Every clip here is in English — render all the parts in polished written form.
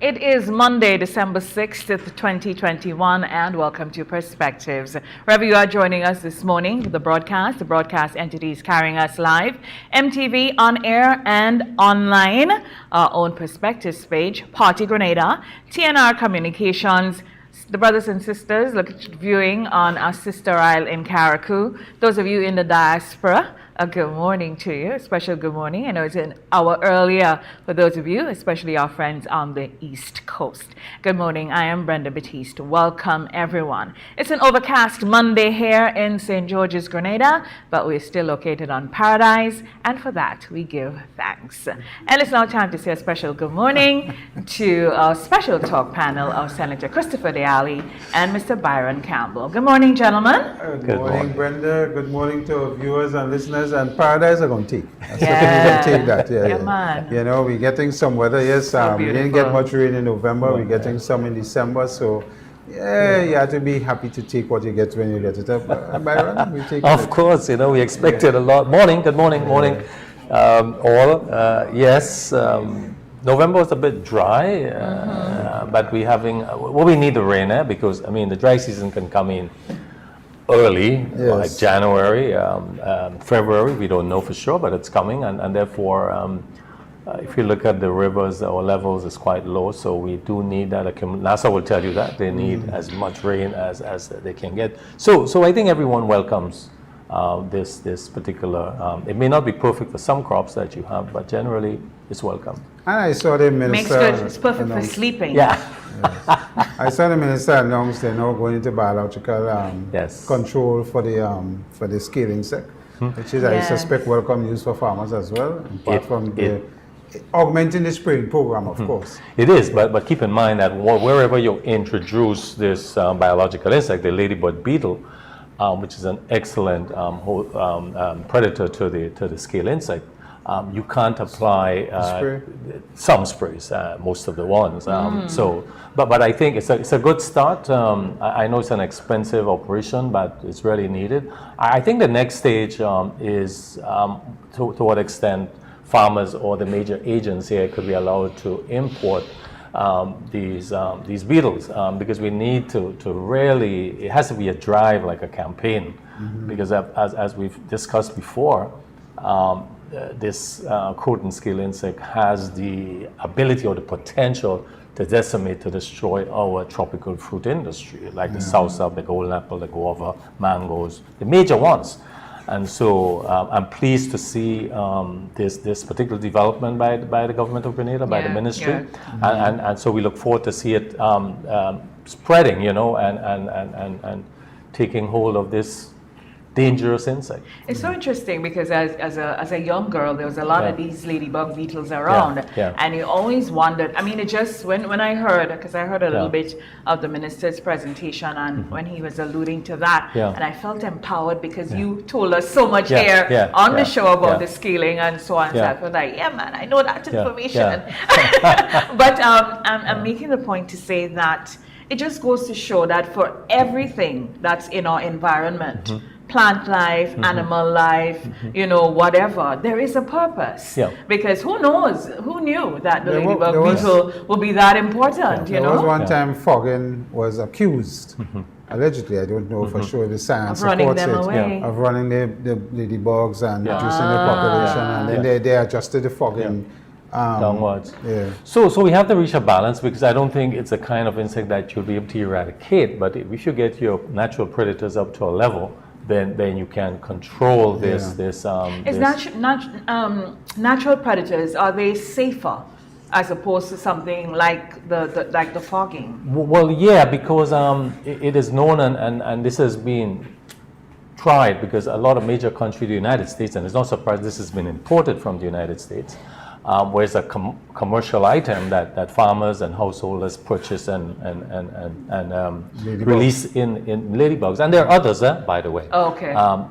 It is Monday, December 6th, 2021, and welcome to Perspectives. Wherever you are joining us this morning, the broadcast entities carrying us live, MTV on air and online, our own Perspectives page, Partygrenada, TNR Communications, the brothers and sisters viewing on our sister isle in Carriacou. Those of you in the diaspora, a good morning to you, a special good morning. I know it's an hour earlier for those of you, especially our friends on the East Coast. Good morning, I am Brenda Baptiste. Welcome everyone. It's an overcast Monday here in St. George's, Grenada, but we're still located on Paradise, and for that we give thanks. And it's now time to say a special good morning to our special talk panel of Senator Christopher Allie and Mr. Byron Campbell. Good morning, gentlemen. Good morning, Brenda. Good morning to our viewers and listeners. And Paradise are going to take. Take that. Yeah, man. You know, we're getting some weather. Yes, So we didn't get much rain in November. We're getting some in December. So, yeah, you have to be happy to take what you get when you get it. Byron, we take Of course, you know, we expected a lot. Morning, good morning, morning. Yes, November was a bit dry, but we we need the rain because, I mean, the dry season can come in early, like January, February, we don't know for sure, but it's coming, and therefore, if you look at the rivers, our levels is quite low, so we do need that. NASA will tell you that they need as much rain as they can get. So I think everyone welcomes this particular. It may not be perfect for some crops that you have, but generally it's welcome. And I saw the minister. Makes good. It's perfect for sleeping. Yeah. I saw the minister announce they're now going into biological control for the scale insect, which is, I suspect, welcome news for farmers as well, apart from augmenting the spraying program, of course. It is, but keep in mind that wherever you introduce this biological insect, the ladybird beetle, which is an excellent predator to the scale insect, you can't apply some sprays, most of the ones. But I think it's a good start. I know it's an expensive operation, but it's really needed. I think the next stage is to what extent farmers or the major agents here could be allowed to import these beetles, because we need to really, it has to be a drive, like a campaign, because as we've discussed before, this croton scale insect has the ability or the potential to decimate, to destroy our tropical fruit industry, like the soursop, the golden apple, the guava, mangoes, the major ones. And so I'm pleased to see this particular development by the government of Grenada, by the ministry, and so we look forward to see it spreading, you know, and taking hold of this dangerous insect. It's so interesting because as a young girl, there was a lot of these ladybug beetles around, and you always wondered. I mean, it just when I heard, because I heard a little bit of the minister's presentation, and when he was alluding to that, and I felt empowered because you told us so much here on the show about the scaling and so on. So I felt like, yeah, man, I know that information. But I'm making the point to say that it just goes to show that for everything that's in our environment, plant life, animal life, you know, whatever, there is a purpose. Because who knows, who knew that the ladybug beetle will be that important, you know? There was one time fogging was accused, allegedly, I don't know for sure, the science supports it, of running the ladybugs and reducing the population, and then they adjusted the fogging downwards. So we have to reach a balance, because I don't think it's a kind of insect that you'll be able to eradicate, but if you get your natural predators up to a level, then you can control this. Natural predators, are they safer as opposed to something like the fogging? Well, yeah, because it is known, and this has been tried, because a lot of major countries, the United States, and it's not surprised this has been imported from the United States, where it's a commercial item that farmers and householders purchase and release in ladybugs. And there are others, by the way.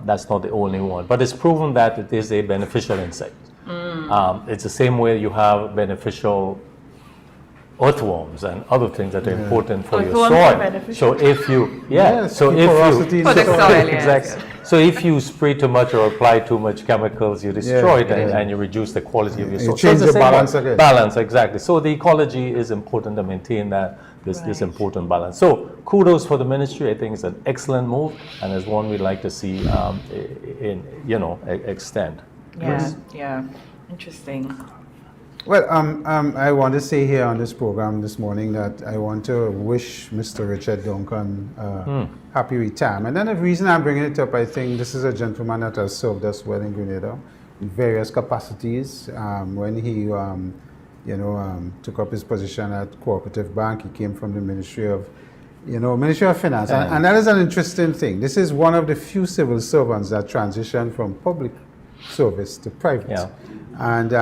That's not the only one. But it's proven that it is a beneficial insect. It's the same way you have beneficial earthworms and other things that are important for your soil. So if you, For the soil, exactly. So if you spray too much or apply too much chemicals, you destroy it and you reduce the quality of your soil. You change the balance again. Balance, exactly. So the ecology is important to maintain that, this important balance. So kudos for the ministry. I think it's an excellent move, and it's one we'd like to see extend. Yeah, interesting. Well, I want to say here on this program this morning that I want to wish Mr. Richard Duncan happy retirement. And the reason I'm bringing it up, I think this is a gentleman that has served us well in Grenada in various capacities. When he, took up his position at Cooperative Bank, he came from the Ministry of Finance. And that is an interesting thing. This is one of the few civil servants that transitioned from public service to private. Yeah. And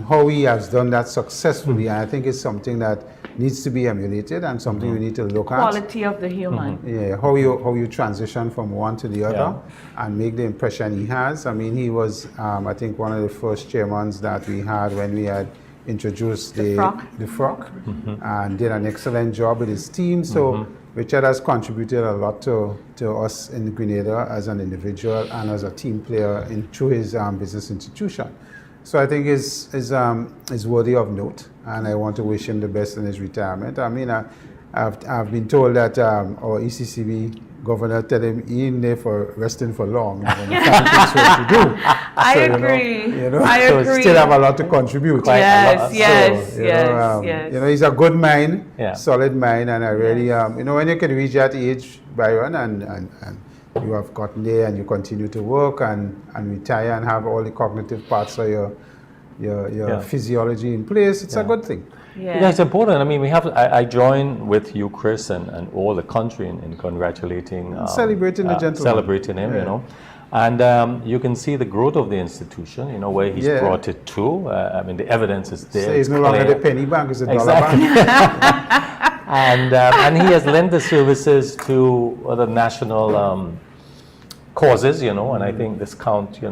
how he has done that successfully, and I think it's something that needs to be emulated and something we need to look at. Quality of the human. Yeah, how you transition from one to the other and make the impression he has. I mean, he was, I think, one of the first chairmen that we had when we had introduced the FROC and did an excellent job with his team. So Richard has contributed a lot to us in Grenada as an individual and as a team player through his business institution. So I think is worthy of note, and I want to wish him the best in his retirement. I mean, I've been told that our ECCB governor tell him he ain't there for resting for long. I agree. I agree. Still have a lot to contribute. Yes. He's a good mind, solid mind, and I really, when you can reach that age, Byron, and you have gotten there and you continue to work and retire and have all the cognitive parts of your physiology in place, it's a good thing. Yeah, it's important. I mean, I join with you, Chris, and all the country in congratulating, celebrating the gentleman, celebrating him. And you can see the growth of the institution. Where he's brought it to. I mean, the evidence is there. So it's no longer the penny bank; it's a dollar bank. And he has lent the services to other national causes. And I think this count.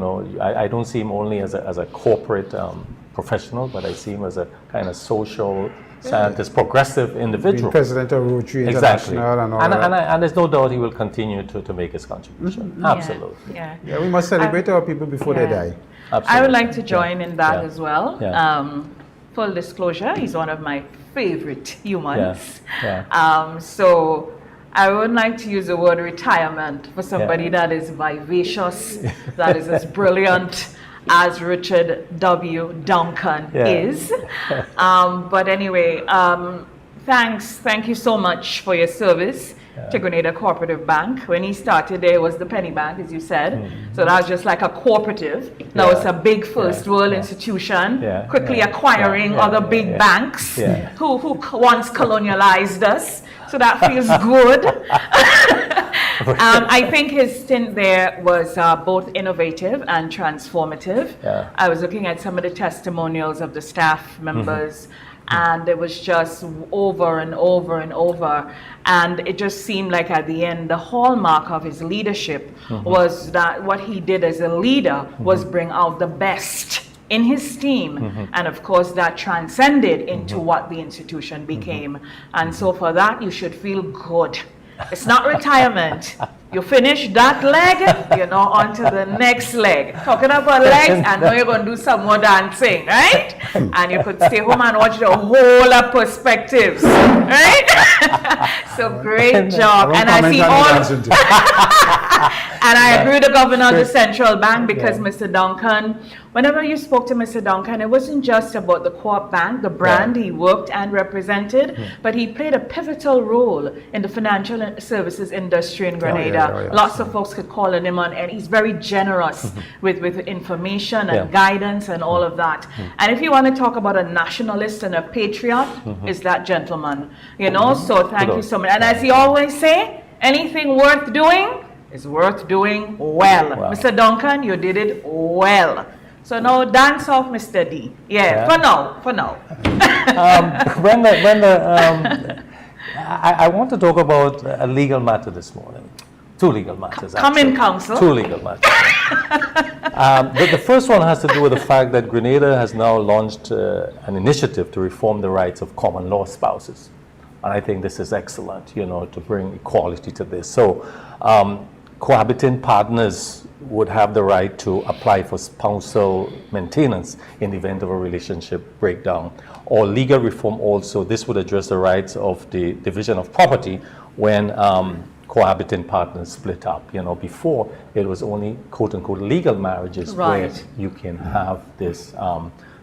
I don't see him only as a corporate professional, but I see him as a kind of social scientist, progressive individual. Being president of Rotary International and all that. And there's no doubt he will continue to make his contribution. Absolutely. Yeah, we must celebrate our people before they die. Absolutely. I would like to join in that as well. Full disclosure, he's one of my favorite humans. So I would like to use the word retirement for somebody that is vivacious, that is as brilliant as Richard W. Duncan is. But anyway, thank you so much for your service to Grenada Cooperative Bank. When he started there, it was the penny bank, as you said. So that was just like a cooperative. Now it's a big first world institution, quickly acquiring other big banks who once colonialized us. So that feels good. I think his stint there was both innovative and transformative. I was looking at some of the testimonials of the staff members, and it was just over and over and over. And it just seemed like at the end, the hallmark of his leadership was that what he did as a leader was bring out the best in his team, and of course that transcended into what the institution became. And so for that, you should feel good. It's not retirement. You finish that leg, on to the next leg. Talking about legs, I know you're going to do some more dancing, right? And you could stay home and watch the whole of Perspectives, right? So great job. And I see all... And I agree with the governor of the central bank, because Mr. Duncan, whenever you spoke to Mr. Duncan, it wasn't just about the co-op bank, the brand he worked and represented, but he played a pivotal role in the financial services industry in Grenada. Lots of folks could call on him and he's very generous with information and guidance and all of that. And if you want to talk about a nationalist and a patriot, is that gentleman, So thank you so much. And as he always say, anything worth doing is worth doing well. Mr. Duncan, you did it well. So now dance off, Mr. D. For now. Brenda, I want to talk about a legal matter this morning. Two legal matters. Come in, counsel. Two legal matters. The first one has to do with the fact that Grenada has now launched an initiative to reform the rights of common law spouses. And I think this is excellent, to bring equality to this. So cohabiting partners would have the right to apply for spousal maintenance in the event of a relationship breakdown. Or legal reform also, this would address the rights of the division of property when cohabiting partners split up. Before it was only quote unquote legal marriages where you can have this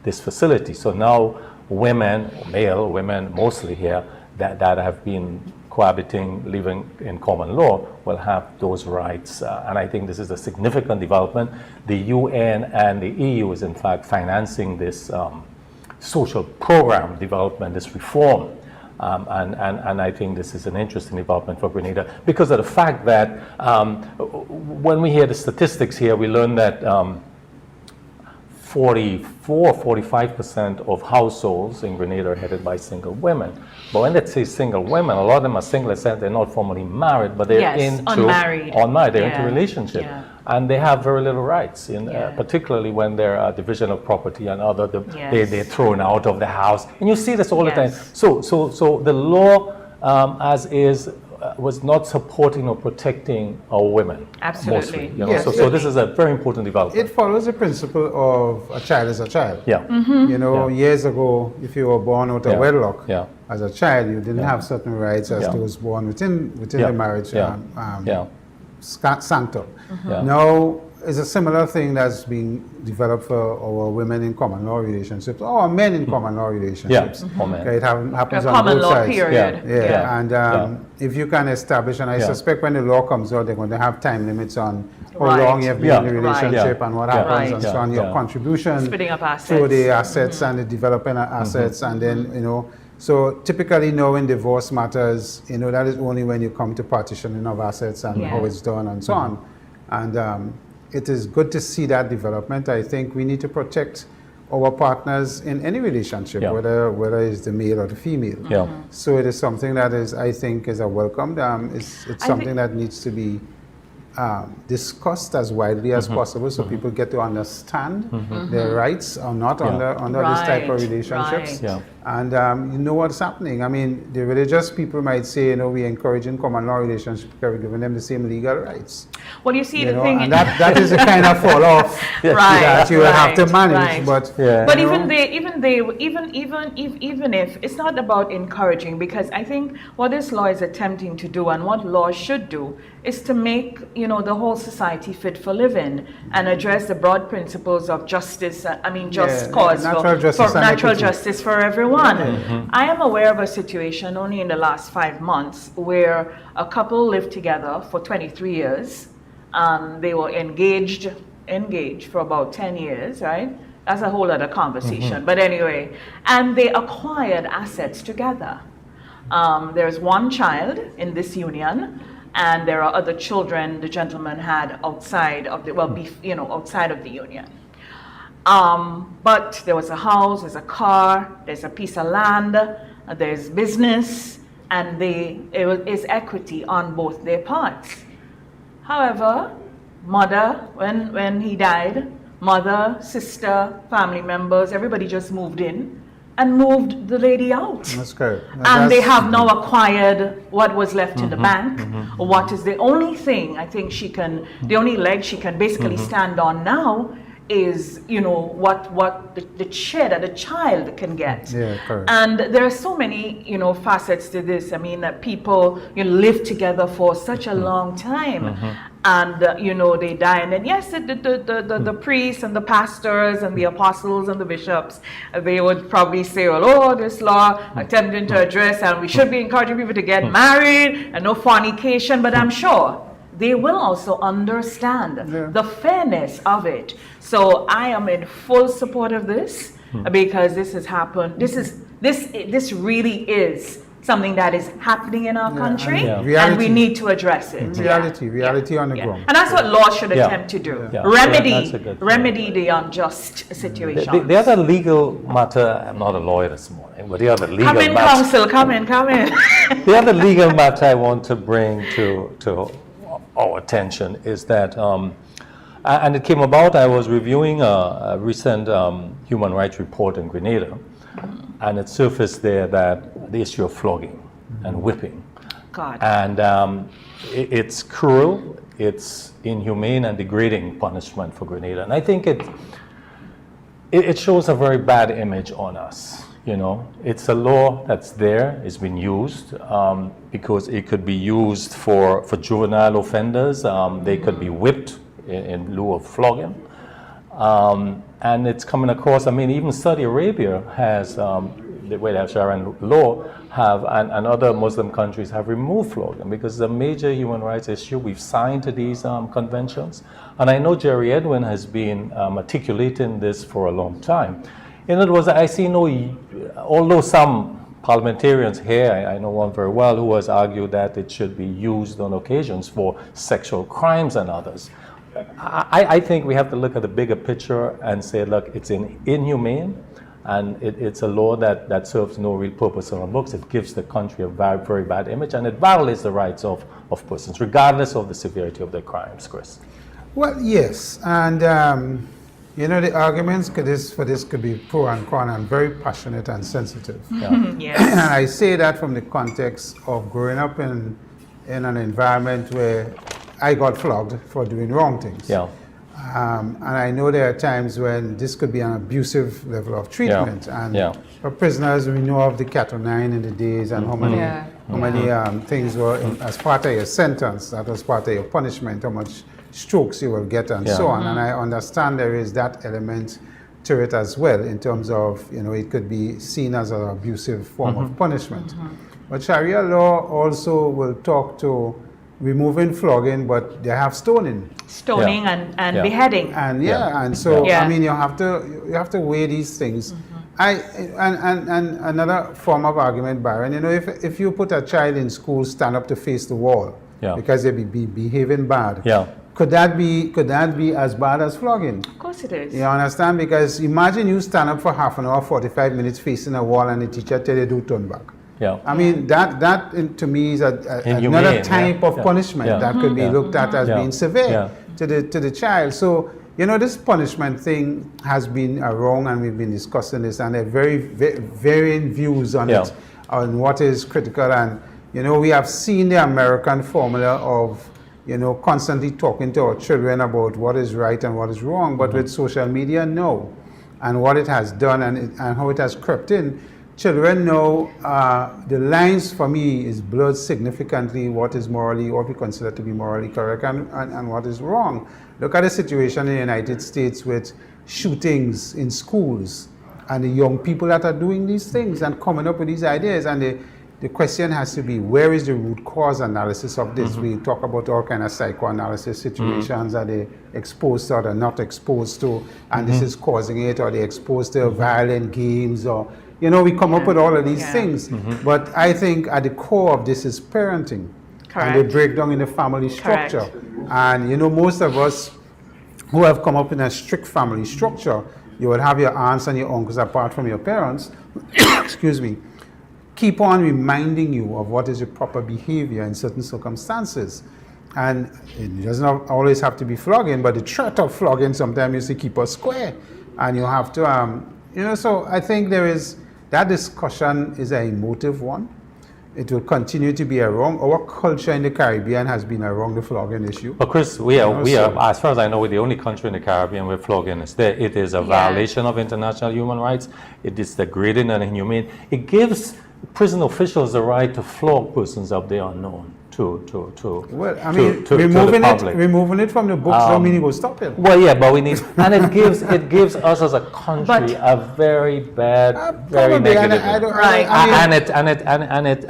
this facility. So now women, male women mostly here, that have been cohabiting, living in common law, will have those rights. And I think this is a significant development. The UN and the EU is in fact financing this social program development, this reform. And I think this is an interesting development for Grenada because of the fact that when we hear the statistics here, we learn that 45% of households in Grenada are headed by single women. But when they say single women, a lot of them are single in the sense they're not formally married, but they're unmarried. They're into relationship. Yeah. And they have very little rights, particularly when they're division of property and other, they're thrown out of the house. And you see this all the time. So the law as is was not supporting or protecting our women. Absolutely. Mostly, so this is a very important development. It follows the principle of a child is a child. Yeah. Years ago, if you were born out of wedlock, as a child, you didn't have certain rights as those born within the marriage sanctum. Now, it's a similar thing that's being developed for our women in common law relationships, or men in common law relationships. It happens on both sides. Period. And if you can establish, and I suspect when the law comes out, they're going to have time limits on how long you have been in the relationship and what happens and so on, your contribution splitting up assets. to the assets and the developing assets, and then, so typically now in divorce matters, that is only when you come to partitioning of assets and how it's done and so on. And it is good to see that development. I think we need to protect our partners in any relationship, whether it's the male or the female. So it is something that is, I think, is a welcome. It's something that needs to be discussed as widely as possible, so people get to understand their rights or not under this type of relationships. And you know what's happening. I mean, the religious people might say, we're encouraging common law relationships because we're giving them the same legal rights. Well, you see, the thing, and that is the kind of fall off that you will have to manage. But even if it's not about encouraging, because I think what this law is attempting to do and what law should do is to make the whole society fit for living and address the broad principles of justice. Just cause for natural justice for everyone. I am aware of a situation only in the last 5 months where a couple lived together for 23 years. They were engaged for about 10 years, right? That's a whole other conversation. But anyway, and they acquired assets together. There's one child in this union, and there are other children the gentleman had outside of the outside of the union. But there was a house, there's a car, there's a piece of land, there's business, and it is equity on both their parts. However, mother, when he died, mother, sister, family members, everybody just moved in and moved the lady out. That's correct. And they have now acquired what was left in the bank. What is the only thing I think the only leg she can basically stand on now is, what the share that the child can get. Yeah, correct. And there are so many, facets to this. I mean, that people, live together for such a long time. And, they die. And then, yes, the priests and the pastors and the apostles and the bishops, they would probably say, this law attempting to address, and we should be encouraging people to get married and no fornication. But I'm sure they will also understand the fairness of it. So I am in full support of this because this has happened. This really is something that is happening in our country, and we need to address it. Reality on the ground. And that's what law should attempt to do. Remedy the unjust situation. The other legal matter, I'm not a lawyer this morning, but the other legal matter. Counsel, come in. The other legal matter I want to bring to our attention is that, and it came about, I was reviewing a recent human rights report in Grenada, and it surfaced there that the issue of flogging and whipping. God. And it's cruel, it's inhumane and degrading punishment for Grenada. And I think it shows a very bad image on us. You know, it's a law that's there, it's been used because it could be used for juvenile offenders. They could be whipped in lieu of flogging. And it's coming across, I mean, even Saudi Arabia has, the way they have Sharia law, and other Muslim countries have removed flogging because it's a major human rights issue. We've signed to these conventions. And I know Jerry Edwin has been articulating this for a long time. In other words, I see although some parliamentarians here, I know one very well, who has argued that it should be used on occasions for sexual crimes and others. I think we have to look at the bigger picture and say, look, it's inhumane, and it's a law that serves no real purpose on the books. It gives the country a very, very bad image, and it violates the rights of persons, regardless of the severity of their crimes, Chris. Well, yes, and you know, the arguments for this could be pro and con and very passionate and sensitive. Yeah. Yes. And I say that from the context of growing up in an environment where I got flogged for doing wrong things. Yeah. And I know there are times when this could be an abusive level of treatment. Yeah. And for prisoners, we know of the Cat O' Nine in the days and how many things were as part of your sentence, that was part of your punishment, how much strokes you will get and so on. And I understand there is that element to it as well in terms of, you know, it could be seen as an abusive form of punishment. But Sharia law also will talk to removing flogging, but they have stoning. Stoning and beheading. And and so I mean, you have to weigh these things. And another form of argument, Byron, you know, if you put a child in school stand up to face the wall because they be behaving bad, could that be as bad as flogging? Of course it is. You understand? Because imagine you stand up for half an hour, 45 minutes facing a wall, and the teacher tell you to turn back. Yeah. I mean, that to me is another type of punishment that could be looked at as being severe to the child. So, you know, this punishment thing has been wrong, and we've been discussing this, and there are very varying views on it, on what is critical. And, you know, we have seen the American formula of, you know, constantly talking to our children about what is right and what is wrong, but with social media, no. And what it has done and how it has crept in, children know the lines for me is blurred significantly what we consider to be morally correct and what is wrong. Look at the situation in the United States with shootings in schools and the young people that are doing these things and coming up with these ideas. And the question has to be, where is the root cause analysis of this? We talk about all kind of psychoanalysis situations. Are they exposed to or they're not exposed to, and this is causing it, or they're exposed to violent games, or, you know, we come up with all of these things. But I think at the core of this is parenting. Correct. And the breakdown in the family structure. And, you know, most of us who have come up in a strict family structure, you will have your aunts and your uncles apart from your parents, excuse me, keep on reminding you of what is your proper behavior in certain circumstances. And it doesn't always have to be flogging, but the threat of flogging sometimes is to keep us square. And you have to, you know, so I think that discussion is an emotive one. It will continue to be a wrong. Our culture in the Caribbean has been around the flogging issue. But Chris, we are, as far as I know, we're the only country in the Caribbean where flogging is there. It is a violation of international human rights. It is degrading and inhumane. It gives prison officials the right to flog persons up there unknown. Well, I mean, removing it from the books don't mean you will stop it. Well, yeah, but we need, and it gives us as a country a very bad, very negative.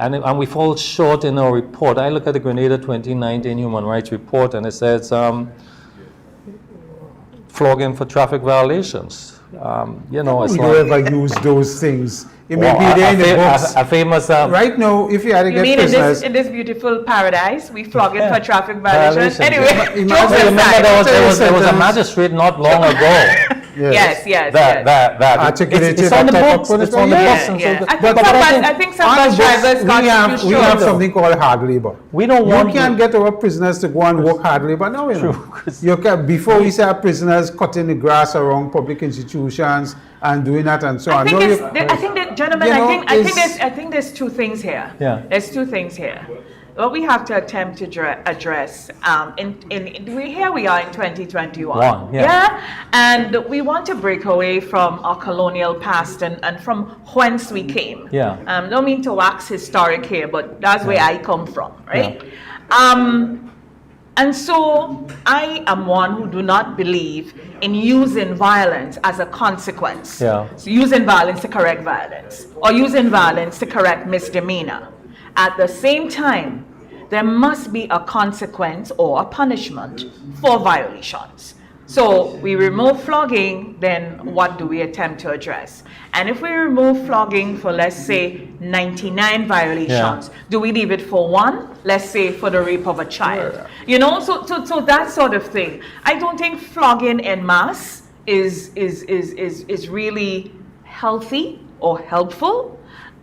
And we fall short in our report. I look at the Grenada 2019 Human Rights Report, and it says flogging for traffic violations. You know, we don't ever use those things. It may be there in the books. A famous. Right now, if you had to get prisoners, in this beautiful paradise, we flog it for traffic violations. Anyway, there was a magistrate not long ago. Yes. That articulated it's on the books. It's on the books. I think some bus drivers got we have something called hard labor. We don't want. You can't get our prisoners to go and work hard labor now. You know, before we say our prisoners cutting the grass around public institutions and doing that and so on. I think that, gentlemen, I think there's two things here. Yeah. There's two things here. what we have to attempt to address, here we are in 2021. And we want to break away from our colonial past and from whence we came. Don't mean to wax historic here, but that's where I come from, right? And so I am one who do not believe in using violence as a consequence. So using violence to correct violence, or using violence to correct misdemeanor. At the same time, there must be a consequence or a punishment for violations. So we remove flogging, then what do we attempt to address? And if we remove flogging for, let's say, 99 violations, do we leave it for one? Let's say for the rape of a child. You know, so that sort of thing. I don't think flogging en masse is really healthy or helpful.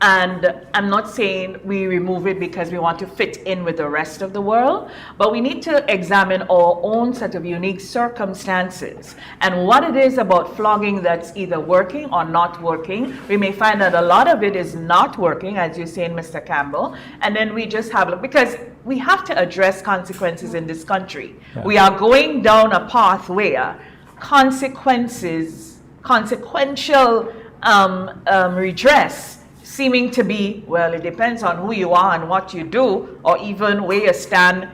And I'm not saying we remove it because we want to fit in with the rest of the world, but we need to examine our own set of unique circumstances and what it is about flogging that's either working or not working. We may find that a lot of it is not working, as you say, Mr. Campbell, and then we just have, because we have to address consequences in this country. We are going down a path where consequential redress seeming to be, well, it depends on who you are and what you do, or even where you stand,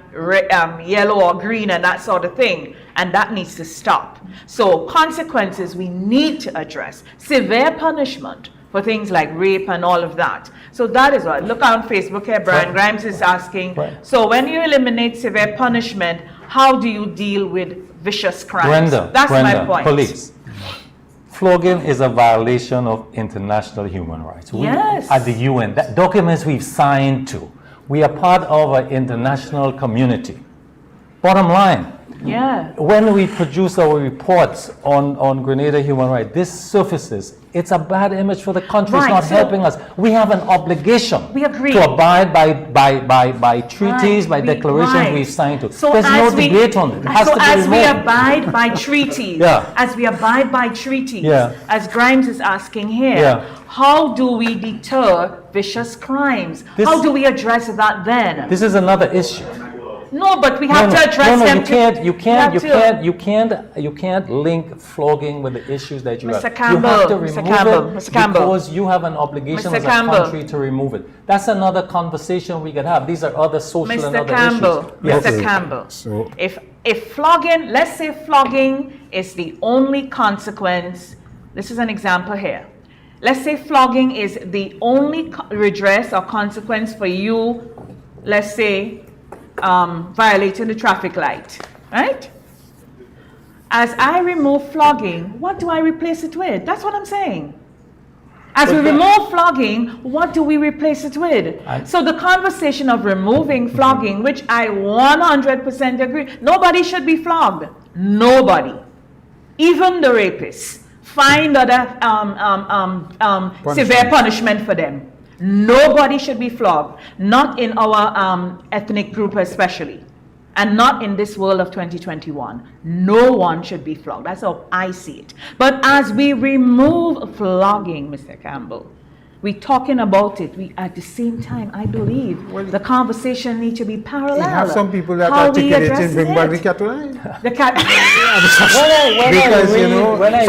yellow or green and that sort of thing. And that needs to stop. So consequences we need to address. Severe punishment for things like rape and all of that. So that is what, look on Facebook here, Brian Grimes is asking, so when you eliminate severe punishment, how do you deal with vicious crimes? That's my point. Police. Flogging is a violation of international human rights. We, at the UN, documents we've signed to. We are part of an international community. Bottom line, when we produce our reports on Grenada human rights, this surfaces. It's a bad image for the country. It's not helping us. We have an obligation to abide by treaties, by declarations we've signed to. So there's no debate on it. It has to be as we abide by treaties, as Grimes is asking here, how do we deter vicious crimes? How do we address that then? This is another issue. No, but we have to address them. You can't link flogging with the issues that you have. Mr. Campbell, you have to remove it because you have an obligation as a country to remove it. That's another conversation we could have. These are other social and other issues. Mr. Campbell, so if flogging, let's say flogging is the only consequence. This is an example here. Let's say flogging is the only redress or consequence for you, let's say, violating the traffic light, right? As I remove flogging, what do I replace it with? That's what I'm saying. As we remove flogging, what do we replace it with? So the conversation of removing flogging, which I 100% agree, nobody should be flogged. Nobody. Even the rapists. Find other severe punishment for them. Nobody should be flogged, not in our ethnic group especially, and not in this world of 2021. No one should be flogged. That's how I see it. But as we remove flogging, Mr. Campbell, we're talking about it. We, at the same time, I believe the conversation needs to be parallel. You have some people that articulate and bring back the cat to life. The cat.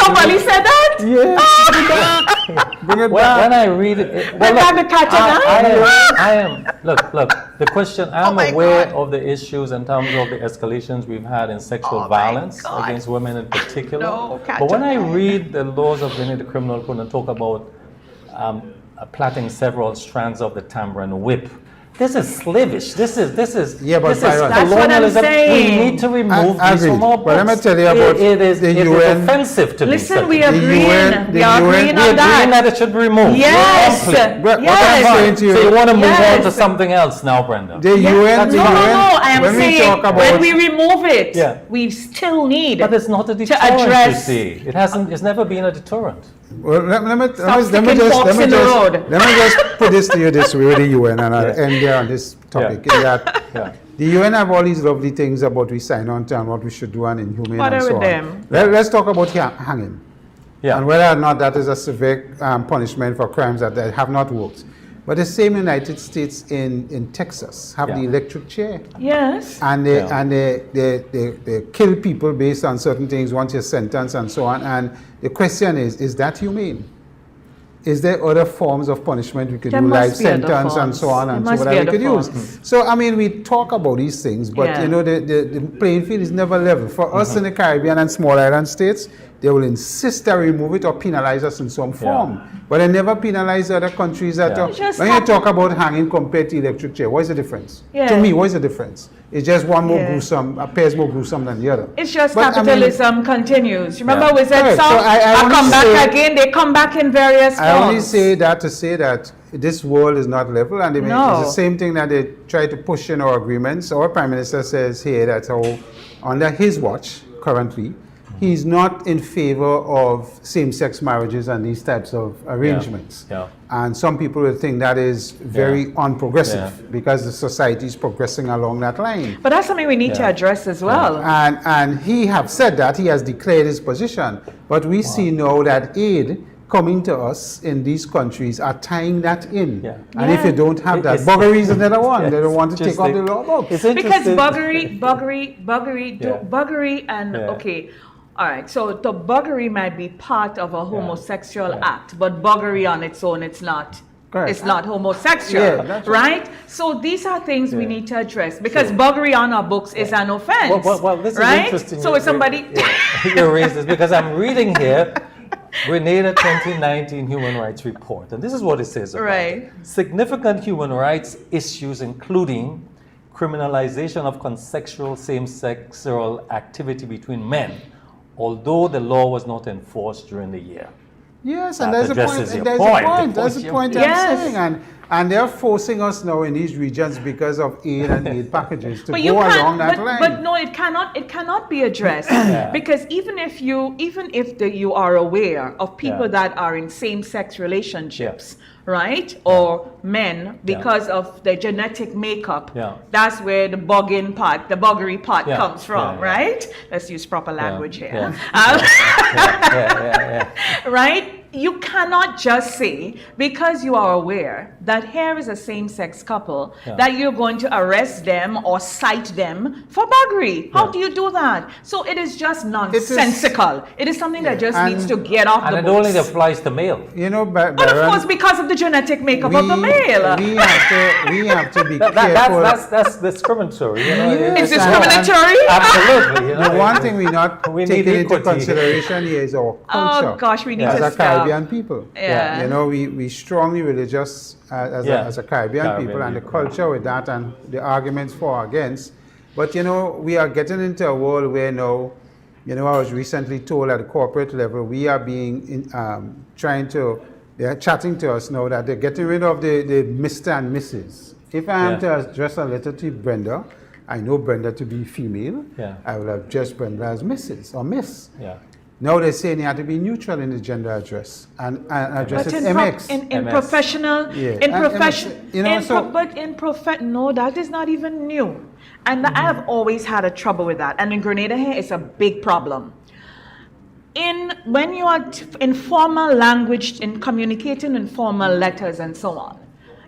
Somebody said that? Yeah. Bring it back. When I read it, bring back the cat to life. I am. Look. The question. I'm aware of the issues in terms of the escalations we've had in sexual violence against women in particular. But when I read the laws of the criminal code and talk about plaiting several strands of the tambourine whip. This is slavish. This is Byron, that's what I'm saying. We need to remove these from our books. But let me tell you about the UN. It's offensive to me. Listen, we are agreeing. We are agreeing on that it should be removed. Yes. So you want to move on to something else now, Brenda? The UN. No. I am saying when we remove it, we still need. But it's not a deterrent. You see, it's never been a deterrent. Well, let me just put this to you this way with the UN, and I'll end there on this topic. The UN have all these lovely things about we sign on to and what we should do and inhumane and so on. Let's talk about hanging and whether or not that is a severe punishment for crimes that have not worked. But the same United States in Texas have the electric chair. Yes. And they kill people based on certain things once you're sentenced and so on. And the question is that humane? Is there other forms of punishment we could do, life sentence and so on and so whatever we could use? So, I mean, we talk about these things, but you know, the playing field is never level. For us in the Caribbean and small island states, they will insist that we remove it or penalize us in some form. But they never penalize other countries that when you talk about hanging compared to electric chair, what is the difference? To me, what is the difference? It's just one more gruesome, appears more gruesome than the other. It's just capitalism continues. Remember we said I come back again, they come back in various forms. I only say that to say that this world is not level, and it's the same thing that they try to push in our agreements. Our Prime Minister says here that under his watch currently, he's not in favor of same-sex marriages and these types of arrangements. And some people will think that is very unprogressive because the society is progressing along that line. But that's something we need to address as well. And he have said that, he has declared his position. But we see now that aid coming to us in these countries are tying that in. And if you don't have that, buggery is another one. They don't want to take off the law books. Because buggery and, all right, so the buggery might be part of a homosexual act, but buggery on its own, it's not. Correct. It's not homosexual, right? So these are things we need to address because buggery on our books is an offense. Well, this is interesting. So if somebody... You raised this because I'm reading here Grenada 2019 Human Rights Report, and this is what it says about it. Significant human rights issues including criminalization of consensual same-sexual activity between men, although the law was not enforced during the year. Yes, and there's a point. That's the point I'm saying. And they're forcing us now in these regions because of aid and aid packages to go along that line. But no, it cannot be addressed because even if you are aware of people that are in same-sex relationships, right, or men because of their genetic makeup, that's where the buggery part comes from, right? Let's use proper language here. Right? You cannot just say, because you are aware that here is a same-sex couple, that you're going to arrest them or cite them for buggery. How do you do that? So it is just nonsensical. It is something that just needs to get off the books. And it only applies to male. You know, Byron, but of course, because of the genetic makeup of the male. We have to be careful. That's discriminatory. You know? It's discriminatory? Absolutely. You know? The one thing we taking into consideration here is our culture. Oh gosh, we need to stop. Caribbean people. You know, we strongly religious as a Caribbean people, and the culture with that and the arguments for or against. But you know, we are getting into a world where now, you know, I was recently told at the corporate level, we are being they are chatting to us now that they're getting rid of the Mr. and Mrs. If I am to address a letter to Brenda, I know Brenda to be female, I will address Brenda as Mrs. or Miss. Now they're saying you have to be neutral in the gender address and address it MX. In professional, no, that is not even new. And I have always had a trouble with that. And in Grenada here, it's a big problem. When you are in formal language, in communicating in formal letters and so on,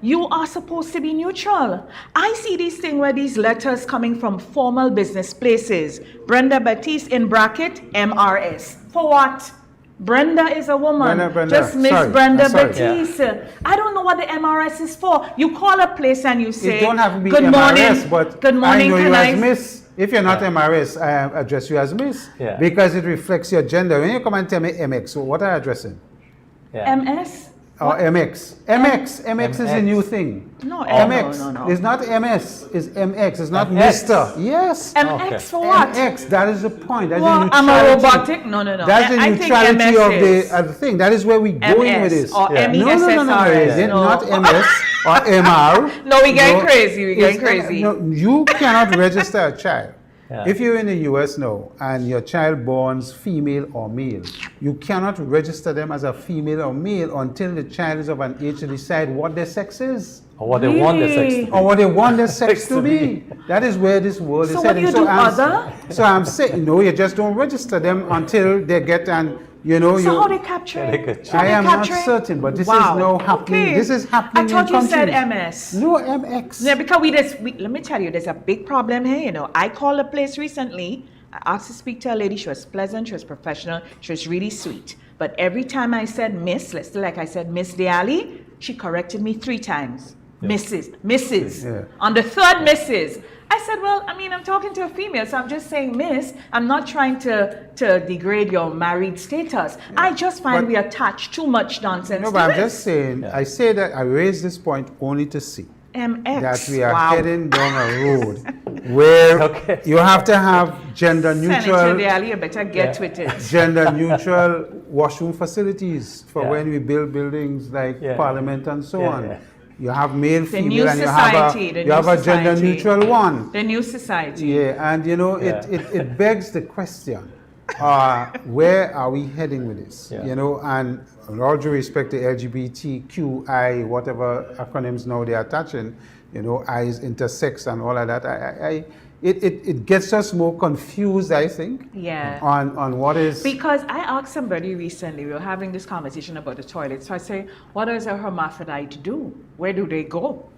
you are supposed to be neutral. I see these things where these letters coming from formal business places. Brenda Baptiste in bracket, MRS. For what? Brenda is a woman. Just Miss Brenda Baptiste. I don't know what the MRS is for. You call a place and you say, it don't have to be good MRS, morning, but good morning, I know you as Miss. If you're not MRS, I address you as Miss because it reflects your gender. When you come and tell me MX, so what are you addressing? MS? Or MX. MX is a new thing. No, MX. No. It's not MS, it's MX. It's not Mr. Yes. MX for what? MX, that is the point. That's well, the neutrality. I'm a robotic? No. That's the neutrality of the thing. That is where we're going with this. Or MESSRS. No. Not MS or MR. No, we're getting crazy. We're getting crazy. No, you cannot register a child. If you're in the US now and your child borns female or male, you cannot register them as a female or male until the child is of an age to decide what their sex is. Or what they want their sex to be. Or what they want their sex to be. That is where this world is heading. So what do you do, So I'm saying, no, you just don't register them until they get and You know, so how they capture it? I am not certain, but this is now happening. Okay. This is happening. I thought in you said countries. MS. No, MX. Yeah, because let me tell you, there's a big problem here. You know, I called a place recently. I asked to speak to a lady. She was pleasant. She was professional. She was really sweet. But every time I said Miss, let's do like I said Miss Allie, she corrected me 3 times. Yeah. Mrs. Yeah. On the third Mrs. I said, well, I mean, I'm talking to a female, so I'm just saying Miss. I'm not trying to degrade your married status. Yeah. I just find we attach too much nonsense to but I'm it. just saying, I say that I raise this point only to see that we are heading down a road where you have to have gender neutral. Senator Allie, you better get with it. Gender neutral washroom facilities for when we build buildings like Parliament and so on. Yeah. You have male, female, and you have a gender neutral one. The new society. Yeah, and you know, it begs the question, where are we heading with this? Yeah. You know, and with all due respect to LGBTQI, whatever acronyms now they're attaching, you know, I is intersex and all of that, it gets us more confused, I think, on what is... Because I asked somebody recently, we were having this conversation about the toilet, so I say, what does a hermaphrodite do? Where do they go?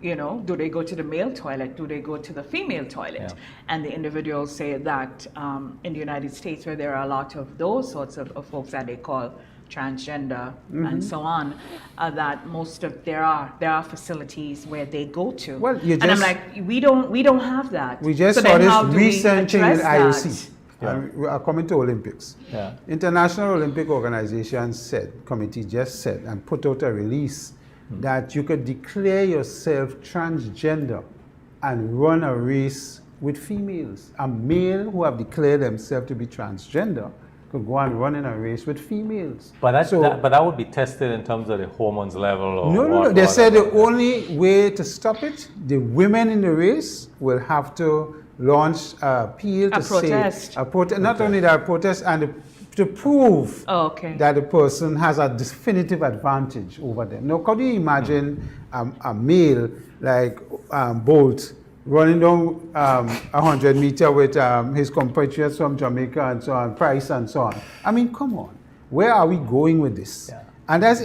You know, do they go to the male toilet? Do they go to the female toilet? Yeah. And the individuals say that in the United States, where there are a lot of those sorts of folks that they call transgender and so on, that most of there are facilities where they go to. Well, and I'm like, we don't have that. We just saw this recent thing with IOC. We are coming to Olympics. Yeah. International Olympic Organization committee just said and put out a release that you could declare yourself transgender and run a race with females. A male who have declared themselves to be transgender could go and run in a race with females. But that would be tested in terms of the hormones level? Or no. They said the only way to stop it, the women in the race will have to launch a appeal to protest. Say... Not only that, a protest and to prove that the person has a definitive advantage over them. Now, could you imagine a male like Bolt running down 100 meters with his compatriots from Jamaica and so on, Price and so on? I mean, come on. Where are we going with this? Yeah. And there's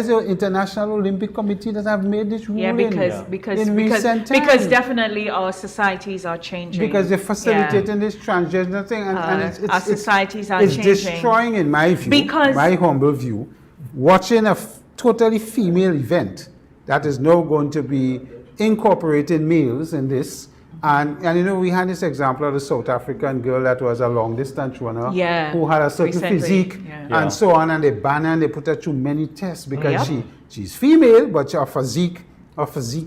the International Olympic Committee that have made this ruling. Yeah, because definitely our societies are changing. Because they're facilitating this transgender thing, and our societies are changing. It's destroying, in my view, my humble view, watching a totally female event that is now going to be incorporating males in this. And you know, we had this example of the South African girl that was a long distance runner who had a certain physique and so on, and they banned her and they put her through many tests because she's female, but her physique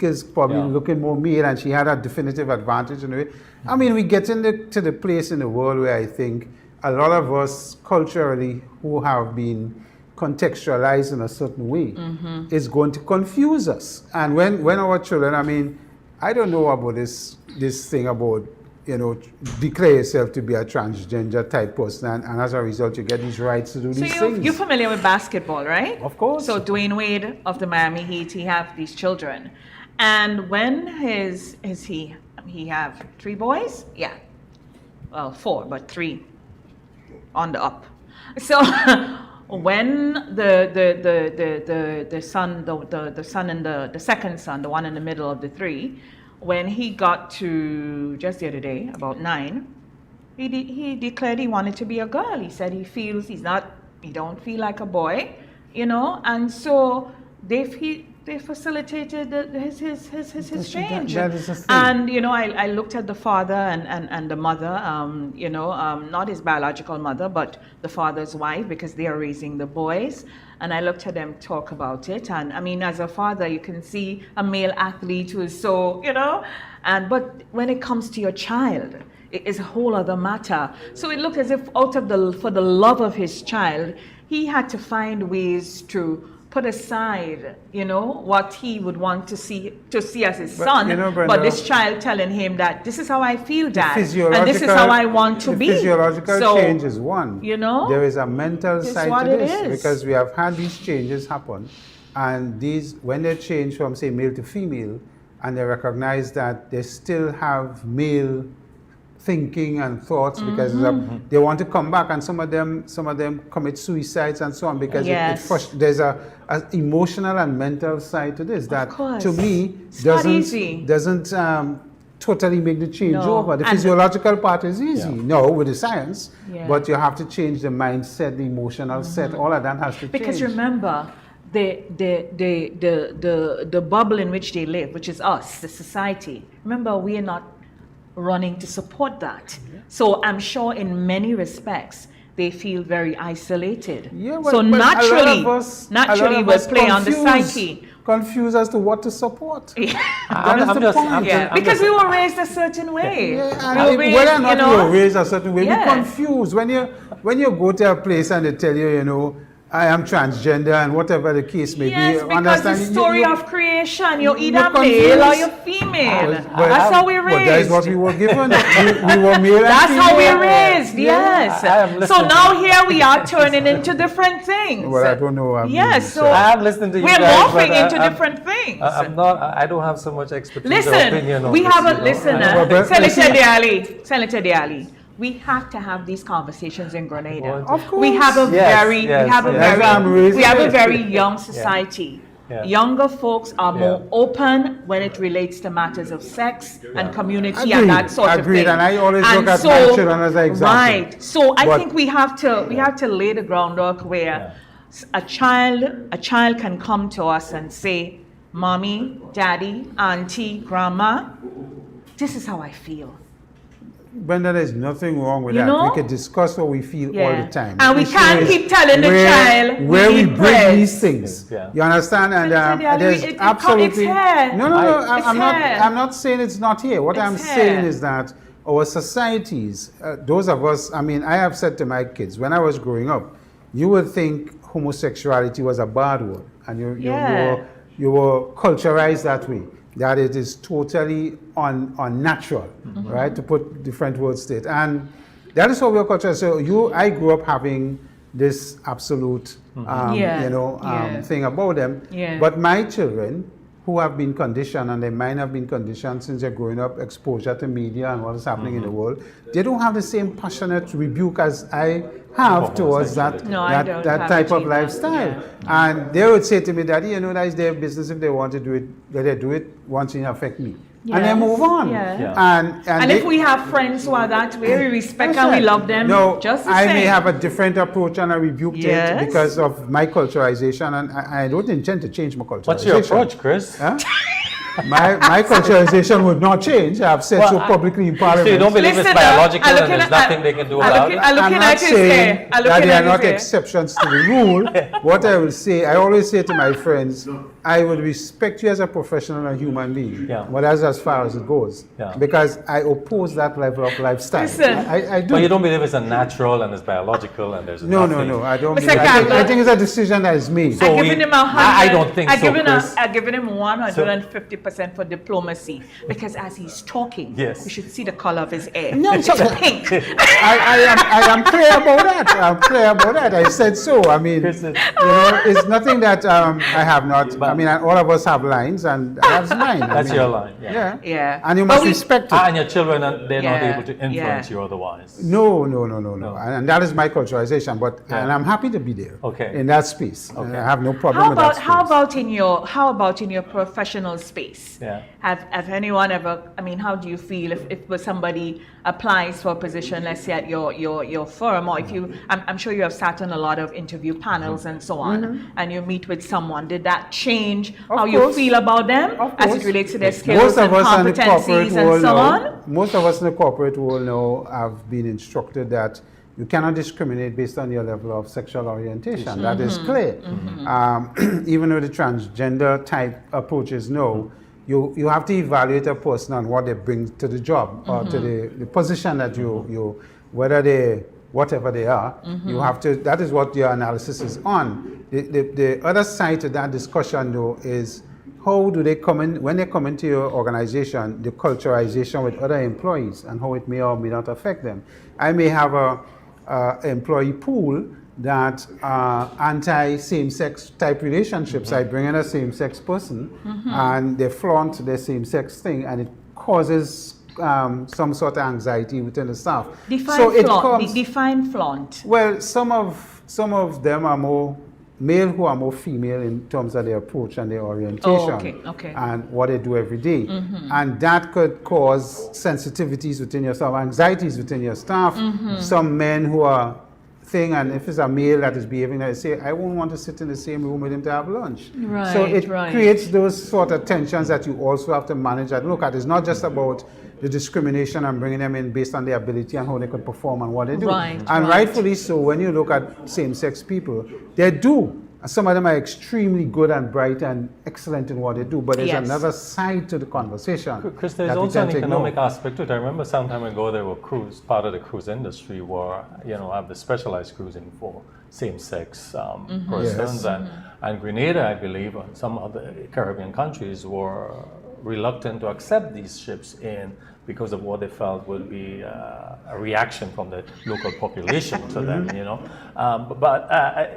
is probably looking more male, and she had a definitive advantage in a way. I mean, we get to the place in the world where I think a lot of us culturally who have been contextualized in a certain way is going to confuse us. And when our children, I mean, I don't know about this thing about, you know, declare yourself to be a transgender type person, and as a result you get these rights to do these things. You're familiar with basketball, right? Of course. So Dwayne Wade of the Miami Heat, he have these children, and when he have 3 boys? Yeah, well 4, but 3 on the up. So when the son and the second son, the one in the middle of the 3, when he got to just the other day, about 9, he declared he wanted to be a girl. He said he don't feel like a boy, you know, and so they facilitated his change. That is a thing. And you know, I looked at the father and the mother, you know, not his biological mother, but the father's wife, because they are raising the boys. And I looked at them talk about it, and I mean, as a father, you can see a male athlete who is so, you know, but when it comes to your child, it is a whole other matter. So it looked as if for the love of his child, he had to find ways to put aside, you know, what he would want to see as his son, you know, Brenda, but this child telling him that this is how I feel, Dad, and this is how I want to be. Physiological change is one. You know, there is a mental side to this, because we have had these changes happen, and when they change from, say, male to female, and they recognize that they still have male thinking and thoughts because they want to come back, and some of them commit suicides and so on because there's a emotional and mental side to this that to me doesn't totally make the change over. The physiological part is easy, with the science, but you have to change the mindset, the emotional set, all of that has to change. Because remember, the bubble in which they live, which is us, the society, remember, we are not running to support that. So I'm sure in many respects, they feel very isolated. So naturally we'll play on the psyche. Confused as to what to support. Because we were raised a certain way. Whether or not we were raised a certain way, we're confused. When you go to a place and they tell you, I am transgender and whatever the case may be. Yes, because the story of creation, you're either male or you're female. That's how we're raised. That is what we were given. we were male. That's how we're raised, yes. So now here we are turning into different things. Well, I don't know. So I have listened to you we're guys, morphing into different things. I don't have so much expertise or opinion on we this, have a listener. Senator Allie. We have to have these conversations in Grenada. Of course. We have a very young society. Younger folks are more open when it relates to matters of sex and community and that sort of thing. And I always look at my children as an example. Right. So I think we have to lay the groundwork where a child can come to us and say, "Mommy, Daddy, Auntie, Grandma, this is how I feel." Brenda, there's nothing wrong with that. We can discuss what we feel all the time. And we can't keep telling the child where we bring these things. You understand? And there's absolutely no. I'm not saying it's not here. What I'm saying is that our societies, those of us. I mean, I have said to my kids when I was growing up, you would think homosexuality was a bad word, and you were culturalized that way. That it is totally unnatural, right? To put different words to it. And that is how we are cultural. So I grew up having this absolute, thing about them. But my children, who have been conditioned, and their mind have been conditioned since they're growing up, exposure to media and what is happening in the world, they don't have the same passionate rebuke as I have towards that type of lifestyle. And they would say to me, "Daddy, that is their business. If they want to do it, let them do it. Once it affect me." And they move on. And if we have friends who are that way, we respect and we love them just the same. I may have a different approach and a rebuke to it because of my culturalization, and I don't intend to change my culturalization. What's your approach, Chris? Huh? My culturalization would not change. I've said so publicly in Parliament. So you don't believe it's biological and there's nothing they can do about it? I'm not saying that they are not exceptions to the rule. What I will say, I always say to my friends, I will respect you as a professional and a human being, but that's as far as it goes. Because I oppose that level of lifestyle. I do. But you don't believe it's a natural and it's biological and there's nothing? No, I don't believe I think it's a decision that is made. So I don't think so, Chris. I've given him 150% for diplomacy because as he's talking, you should see the color of his hair. No, it's pink. I am clear about that. I said so. I mean, it's nothing that I have not. I mean, all of us have lines, and that's mine. That's your line. Yeah. And you must respect it. And your children, they're not able to influence you otherwise. No. And that is my culturalization. But and I'm happy to be there. In that space. I have no problem with that space. How about in your professional space? Have anyone ever? I mean, how do you feel if somebody applies for a position, let's say at your firm, or if you? I'm sure you have sat on a lot of interview panels and so on, and you meet with someone. Did that change how you feel about them as it relates to their skills and competencies and so on? Most of us in the corporate world now have been instructed that you cannot discriminate based on your level of sexual orientation. That is clear. Even with the transgender type approaches, you have to evaluate a person on what they bring to the job or to the position that you whether they whatever they are, you have to. That is what your analysis is on. The other side to that discussion though is how do they come in when they come into your organization, the culturalization with other employees and how it may or may not affect them. I may have a employee pool that anti-same-sex type relationships. I bring in a same-sex person and they flaunt their same-sex thing and it causes some sort of anxiety within the staff. Define flaunt. Well, some of them are more male who are more female in terms of their approach and their orientation and what they do every day. And that could cause sensitivities within your staff, anxieties within your staff. Some men who are and if it's a male that is behaving like, say, I won't want to sit in the same room with him to have lunch. Right, so it creates those sort of tensions that you also have to manage and look at. It's not just about the discrimination and bringing them in based on their ability and how they could perform and what they do. Rightfully so, when you look at same-sex people, they do. Some of them are extremely good and bright and excellent in what they do, but there's another side to the conversation. Chris, there's also an economic aspect to it. I remember some time ago there were part of the cruise industry were, have the specialized cruising for same-sex persons. And Grenada, I believe, and some other Caribbean countries were reluctant to accept these ships in because of what they felt would be a reaction from the local population to them,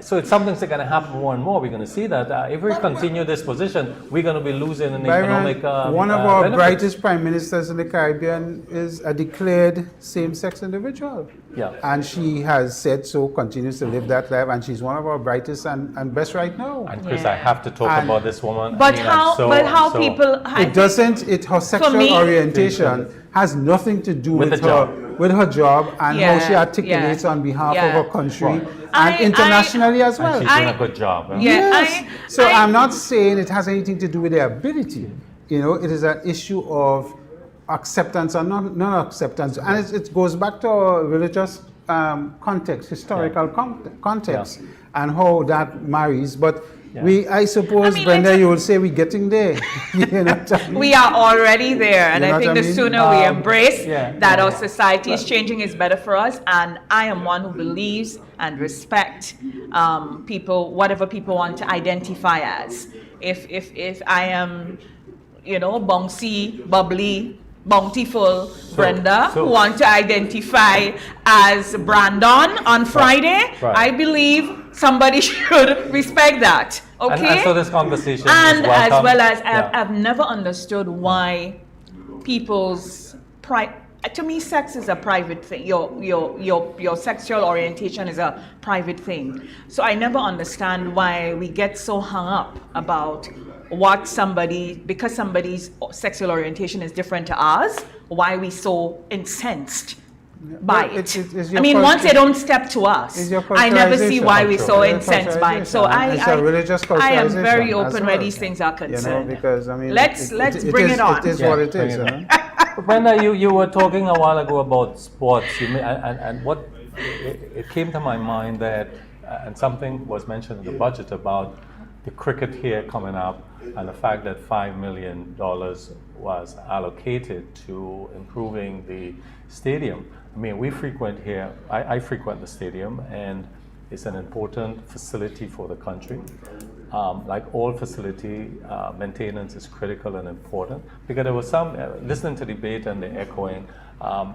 So it's something that's going to happen more and more. We're going to see that if we continue this position, we're going to be losing an economic one of our brightest prime ministers in the Caribbean is a declared same-sex individual. And she has said so, continues to live that life, and she's one of our brightest and best right now. And Chris, I have to talk about this woman. But people... Her sexual orientation has nothing to do with her job and how she articulates on behalf of her country and internationally as well. And she's doing a good job. I'm not saying it has anything to do with their ability. It is an issue of acceptance or non-acceptance, and it goes back to our religious context, historical context, and how that marries. But I suppose, Brenda, you will say we're getting there. We are already there, and I think the sooner we embrace that our society is changing is better for us. And I am one who believes and respect people, whatever people want to identify as. If I am, bouncy, bubbly, bountiful Brenda, who want to identify as Brandon on Friday, I believe somebody should respect that. Okay? And so this conversation and is welcome. As well as I've never understood why people's to me, sex is a private thing. Your sexual orientation is a private thing. So I never understand why we get so hung up about because somebody's sexual orientation is different to ours, why we so incensed by it. Once they don't step to us, I never see why we're so incensed by it. So I am very open where these things are concerned. Because let's bring it on. It is what it is. Brenda, you were talking a while ago about sports, and what it came to my mind that, and something was mentioned in the budget about the cricket here coming up, and the fact that $5 million was allocated to improving the stadium. We frequent here, I frequent the stadium, and it's an important facility for the country. Like all facility, maintenance is critical and important, because there was some, listening to debate and the echoing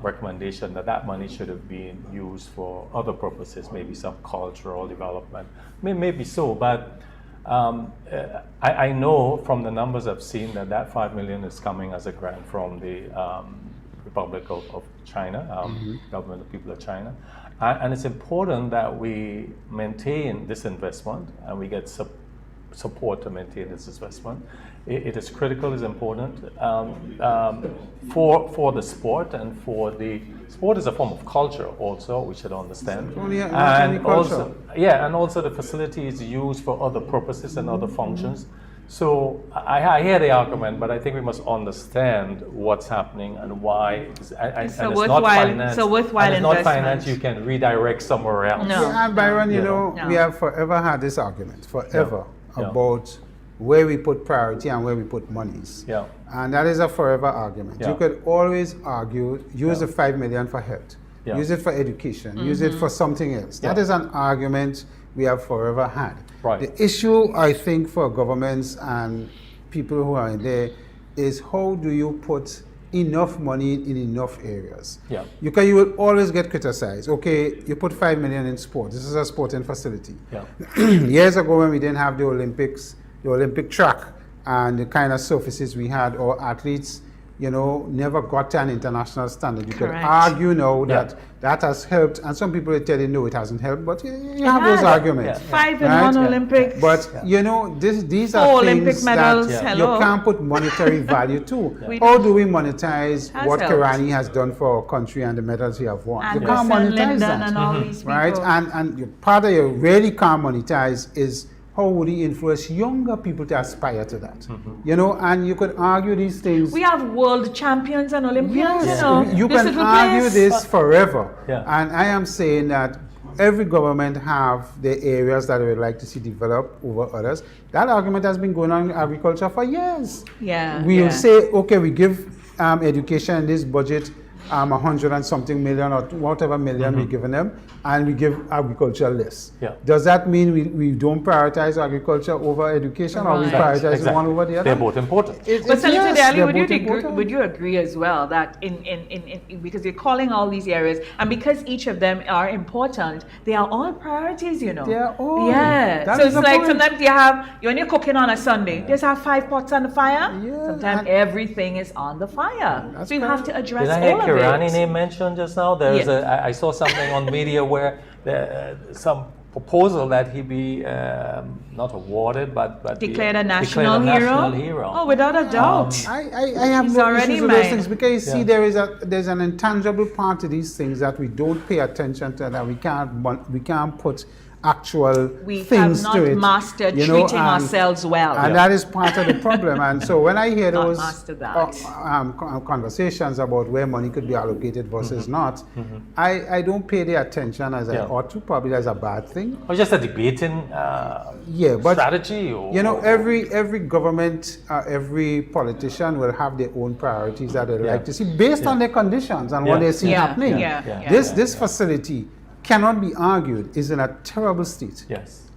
recommendation that money should have been used for other purposes, maybe some cultural development, maybe so, but I know from the numbers I've seen that $5 million is coming as a grant from the Republic of China, government of people of China. And it's important that we maintain this investment and we get support to maintain this investment. It is critical, it's important for the sport, and for the sport is a form of culture also, we should understand. And also the facility is used for other purposes and other functions. So I hear the argument, but I think we must understand what's happening and why. It's not finance you can redirect somewhere else. No. And Byron, we have forever had this argument, about where we put priority and where we put monies. And that is a forever argument. You could always argue, use the $5 million for health, use it for education, use it for something else. That is an argument we have forever had. The issue, I think, for governments and people who are in there is how do you put enough money in enough areas? You will always get criticized. Okay, you put $5 million in sport. This is a sporting facility. Years ago, when we didn't have the Olympics, the Olympic track, and the kind of surfaces we had, or athletes never got to an international standard. You could Correct. argue now that that has helped, and some people will tell you, no, it hasn't helped, but you have those arguments. 5 in one Olympics. But, these are Olympic things medals. that you can't put monetary value to. How do we monetize what Kirani has done for our country and the medals we have won? You can't monetize that. And all these people. Right? And part of you really can't monetize is how would he influence younger people to aspire to that? And you could argue these things. We have world champions and Olympians, You can argue this forever. And I am saying that every government have the areas that they would like to see develop over others. That argument has been going on in agriculture for years. We'll say, okay, we give education in this budget 100 and something million or whatever million we're giving them, and we give agriculture less. Does that mean we don't prioritize agriculture over education, or we prioritize one over the other? They're both important. But Senator Daly, would you agree as well that because you're calling all these areas, and because each of them are important, they are all priorities, They are all. So it's like sometimes when you're cooking on a Sunday, just have 5 pots on the fire. Sometimes everything is on the fire. So you have to address all of it. Kirani name mentioned just now. There's I saw something on media where some proposal that he be not awarded, but declared a national hero. Oh, without a doubt. I have no issues with those things, because you see, there's an intangible part to these things that we don't pay attention to, that we can't put actual things to it. We have not mastered treating ourselves well. And that is part of the problem. And so when I hear those conversations about where money could be allocated versus not, I don't pay the attention as I ought to. Probably as a bad thing. Or just a debating strategy. Every government, every politician will have their own priorities that they like to see based on their conditions and what they see happening. This facility cannot be argued is in a terrible state.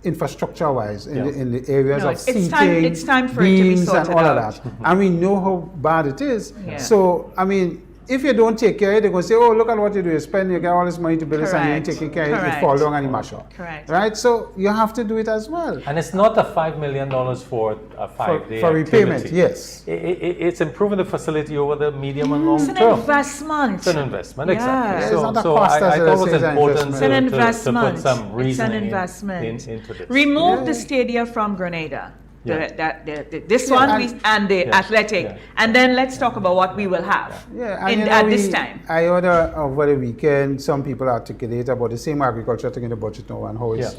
Infrastructure-wise, in the areas of seating, it's time for it to be sorted and all out. of that. And we know how bad it is. So, I mean, if you don't take care of it, they're going to say, oh, look at what you do. You spend, you get all this money to build this, and you ain't taking care of it. It fall down and you mash up. Right? So you have to do it as well. And it's not a $5 million for a 5-day for repayment, yes. It's improving the facility over the medium and long term. It's an investment. It's an investment, exactly. It's not a cost, I thought it was important it's an investment. to put some reasoning into this. Remove the stadia from Grenada. This one and the athletic, and then let's talk about what we will have at this time. I heard over the weekend some people articulate about the same agriculture thing in the budget now and how it's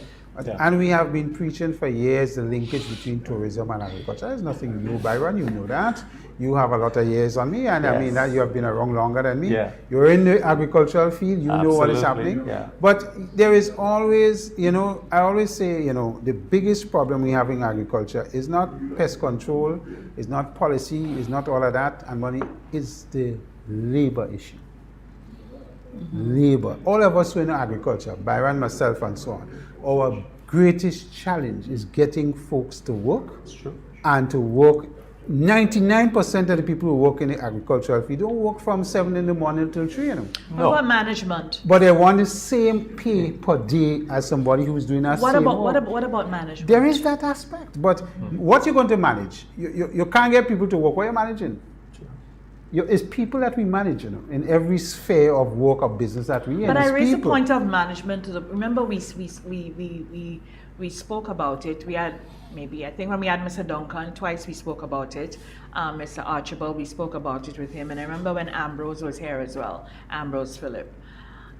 and we have been preaching for years the linkage between tourism and agriculture. There's nothing new, Byron, you know that. You have a lot of years on me, and I mean that you have been around longer than me. You're in the agricultural field, you know what is happening. But there is always, I always say, the biggest problem we have in agriculture is not pest control, is not policy, is not all of that, and money, is the labor issue. Labor. All of us who are in agriculture, Byron, myself, and so on, our greatest challenge is getting folks to work and to work. 99% of the people who work in the agricultural field don't work from 7 in the morning till 3. What about management? But they want the same pay per day as somebody who is doing that same work. What about management? There is that aspect. But what you're going to manage? You can't get people to work. What are you managing? It's people that we manage, in every sphere of work or business that we in. But I raised the point of management. Remember, we spoke about it. We had I think when we had Mr. Duncan twice, we spoke about it. Mr. Archibald, we spoke about it with him. And I remember when Ambrose was here as well, Ambrose Phillip,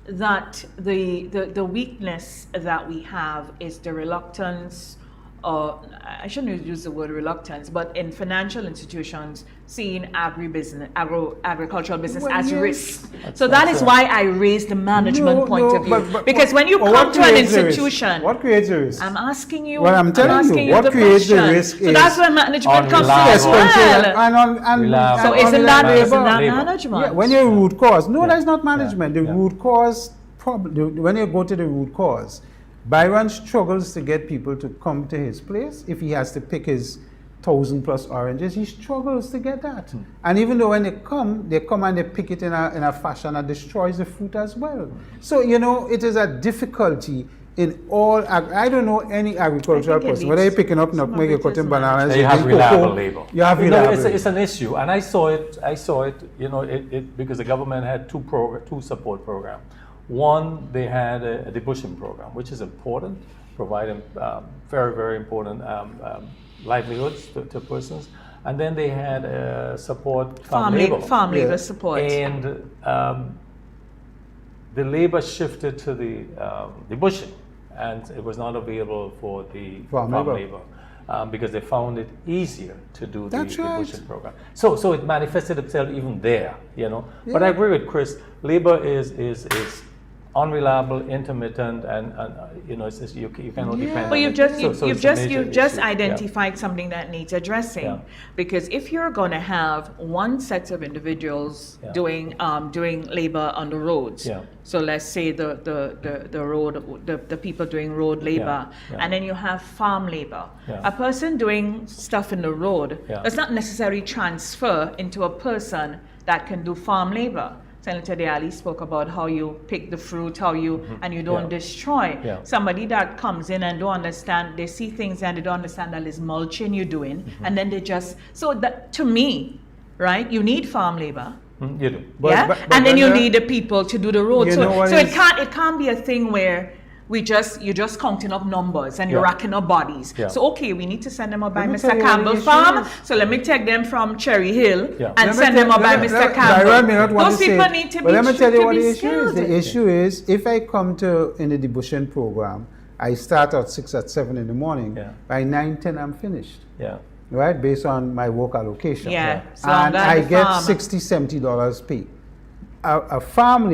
that the weakness that we have is the reluctance, or I shouldn't use the word reluctance, but in financial institutions, seeing agricultural business as risk. So that is why I raised the management point of view. Because when you come to an institution, what creates the risk? I'm asking you. Well, I'm telling you, what creates the risk is. So that's where management comes in as well. So isn't that management? Yeah, when you're root cause, that's not management. The root cause problem. When you go to the root cause, Byron struggles to get people to come to his place. If he has to pick his 1,000+ oranges, he struggles to get that. And even though when they come and they pick it in a fashion that destroys the fruit as well. So, it is a difficulty in all, I don't know any agricultural person, whether you're picking up nutmeg, you're cutting bananas, you have reliable labor. You have reliable labor. It's an issue, and I saw it, because the government had two support programs. One, they had a debushing program, which is important, providing very, very important livelihoods to persons. And then they had support farm labor support. And the labor shifted to the debushing, and it was not available for the farm labor. Because they found it easier to do the debushing program. So it manifested itself even there, But I agree with Chris, labor is unreliable, intermittent, and it's just, you cannot depend. But you've just issue. identified something that needs addressing, because if you're going to have one set of individuals doing labor on the roads, so let's say the road, the people doing road labor, and then you have farm labor. A person doing stuff in the road does not necessarily transfer into a person that can do farm labor. Senator Allie spoke about how you pick the fruit, and you don't destroy. Somebody that comes in and don't understand, they see things and they don't understand that is mulching you're doing, and then they just, so that, to me, right, you need farm labor. You do. And then you need the people to do the road. So it can't be a thing where you're just counting up numbers and you're racking up bodies. So okay, we need to send them up by Mr. Campbell farm. So let me take them from Cherry Hill and send them up by Mr. Campbell. Those people need to be. But let me tell you what the issue is. The issue is, if I come in the debushing program, I start at 6 or 7 in the morning. By 9:10 I'm finished. Right, based on my work allocation. So and I get $60-$70 pay. A farm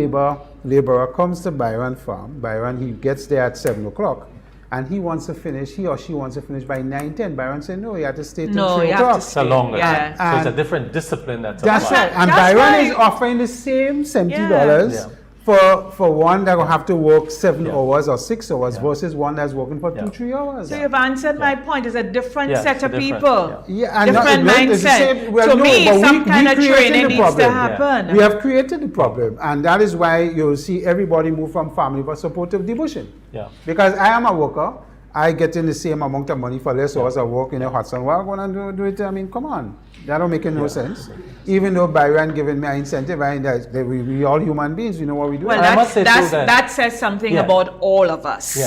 laborer comes to Byron farm. Byron, he gets there at 7 o'clock, and he or she wants to finish by 9:10. Byron said, no, you have to stay till 3 o'clock. It's a longer time. So it's a different discipline that's right. And Byron is offering the same $70 for one that will have to work 7 hours or 6 hours versus one that's working for 2-3 hours. So you've answered my point. It's a different set of people. Different mindset. To me, some kind of training needs to happen. We have created the problem, and that is why you'll see everybody move from family for supportive debushing. Because I am a worker, I get in the same amount of money for less hours of work in a hot sun. Well, I'm going to do it. I mean, come on. That don't make no sense. Even though Byron giving me an incentive, we all human beings, we know what we do. Well, that says something about all of us.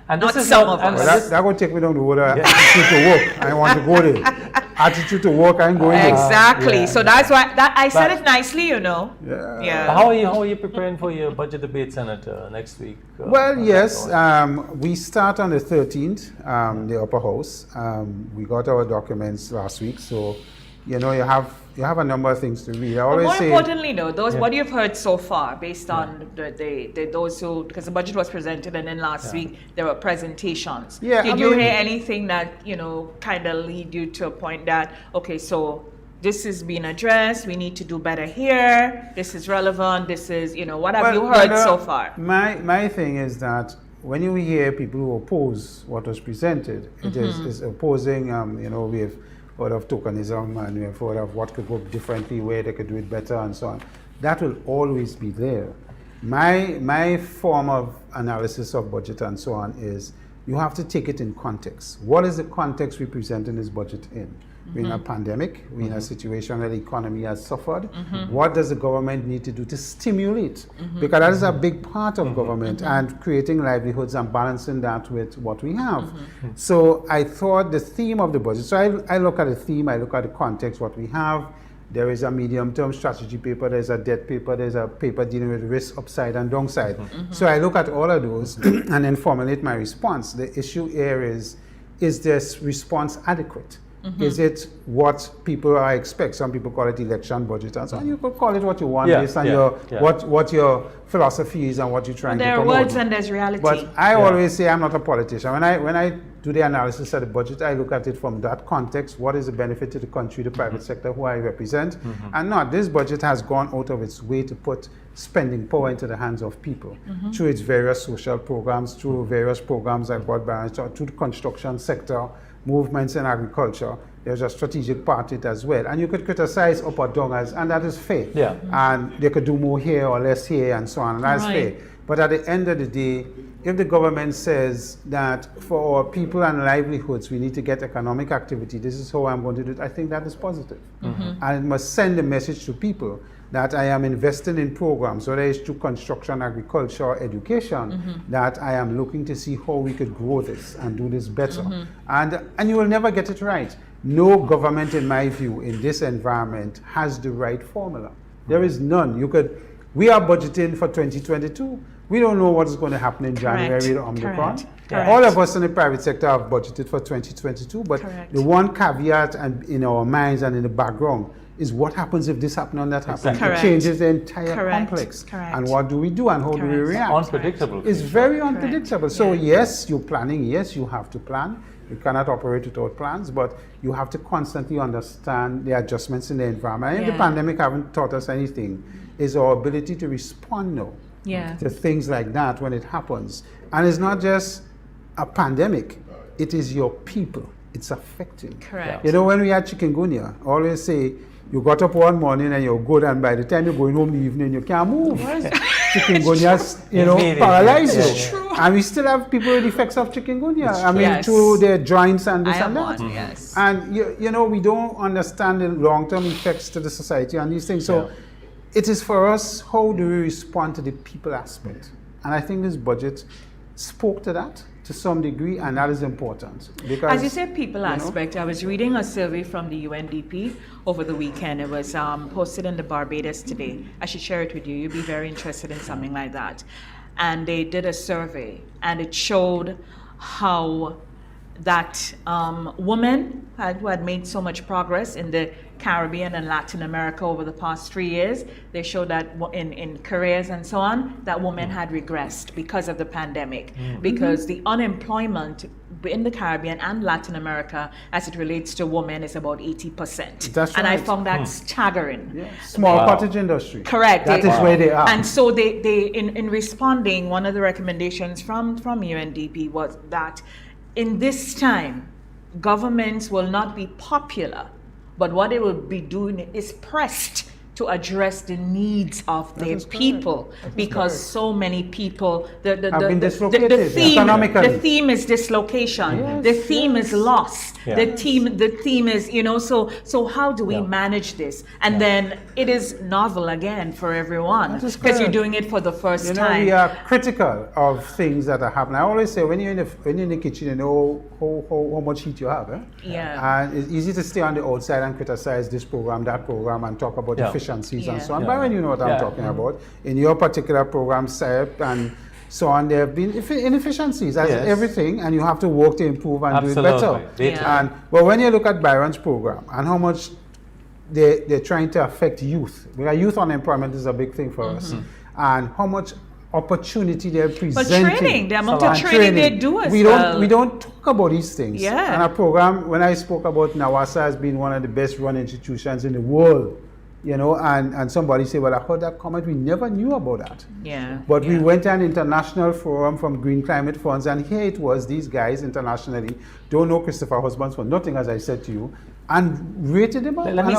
And not some of us. That will take me down the road attitude to work. I want to go there. Attitude to work, I'm going there. Exactly. So that's why I said it nicely, How are you preparing for your budget debate, Senator, next week? Well, yes. We start on the 13th, the upper house. We got our documents last week, so you have a number of things to read. I always more importantly, though, what you've heard so far, based on those who, because the budget was presented, and then last week there were presentations. Did you hear anything that kind of lead you to a point that so this is being addressed, we need to do better here, this is relevant, this is what have you heard so far? My thing is that when you hear people who oppose what was presented, it is opposing. We've heard of tokenism, and we've heard of what could go differently, where they could do it better, and so on. That will always be there. My form of analysis of budget and so on is you have to take it in context. What is the context we present in this budget in? We're in a pandemic. We're in a situation where the economy has suffered. What does the government need to do to stimulate? Because that is a big part of government, and creating livelihoods and balancing that with what we have. So I thought the theme of the budget, so I look at the theme, I look at the context, what we have. There is a medium-term strategy paper, there's a debt paper, there's a paper dealing with risk, upside and downside. So I look at all of those and then formulate my response. The issue here is this response adequate? Is it what people expect? Some people call it election budget, and so on. You could call it what you want based on what your philosophy is and what you're trying to promote. There are words and there's reality. But I always say I'm not a politician. When I do the analysis of the budget, I look at it from that context. What is the benefit to the country, the private sector, who I represent? And not this budget has gone out of its way to put spending power into the hands of people through its various social programs, through various programs like what Byron, through the construction sector, movements in agriculture. There's a strategic part in it as well. And you could criticize up or down, and that is fair. And they could do more here or less here and so on, and that's fair. But at the end of the day, if the government says that for our people and livelihoods, we need to get economic activity, this is how I'm going to do it, I think that is positive. And it must send a message to people that I am investing in programs, whether it's through construction, agriculture, or education, that I am looking to see how we could grow this and do this better. And you will never get it right. No government, in my view, in this environment has the right formula. There is none. We are budgeting for 2022. We don't know what is going to happen in January with Omicron. All of us in the private sector have budgeted for 2022, but the one caveat in our minds and in the background is what happens if this happens and that happens. It changes the entire complex. And what do we do and how do we react? Unpredictable. It's very unpredictable. So yes, you're planning. Yes, you have to plan. You cannot operate without plans, but you have to constantly understand the adjustments in the environment. And the pandemic haven't taught us anything. Is our ability to respond now to things like that when it happens. And it's not just a pandemic, it is your people it's affecting. Correct. You know, when we had chikungunya, I always say, you got up one morning and you're good, and by the time you're going home in the evening, you can't move. Chikungunya, paralyzes you. And we still have people with effects of chikungunya. Through their joints and this and that. Yes. And you know, we don't understand the long-term effects to the society and these things. So it is for us, how do we respond to the people aspect? And I think this budget spoke to that to some degree, and that is important. Because, as you said, people aspect, I was reading a survey from the UNDP over the weekend. It was posted in the Barbados today. I should share it with you. You'd be very interested in something like that. And they did a survey, and it showed how that women who had made so much progress in the Caribbean and Latin America over the past 3 years, they showed that in careers and so on, that women had regressed because of the pandemic, because the unemployment in the Caribbean and Latin America, as it relates to women, is about 80%. That's right. And I found that staggering. Yeah. Small cottage industry. Correct. That is where they are. And so they in responding, one of the recommendations from UNDP was that in this time, governments will not be popular, but what they will be doing is pressed to address the needs of their people, because so many people, the theme is dislocation, the theme is loss, the theme is, you know, so how do we manage this? And then it is novel again for everyone, because you're doing it for the first time. We are critical of things that are happening. I always say, when you're in the kitchen, you know how much heat you have. And it's easy to stay on the outside and criticize this program, that program, and talk about efficiencies and so on. Byron, you know what I'm talking about. In your particular program, SEP and so on, there have been inefficiencies as everything, and you have to work to improve and do it better. But when you look at Byron's program and how much they're trying to affect youth, because youth unemployment is a big thing for us, and how much opportunity they're presenting. But training, the amount of training they do as we don't talk about these things. And our program, when I spoke about NAWASA as being one of the best run institutions in the world, you know, and somebody say, well, I heard that comment, we never knew about that. But we went to an international forum from Green Climate Funds, and here it was, these guys internationally don't know Christopher Husbands for nothing, as I said to you, and rated him up. Let me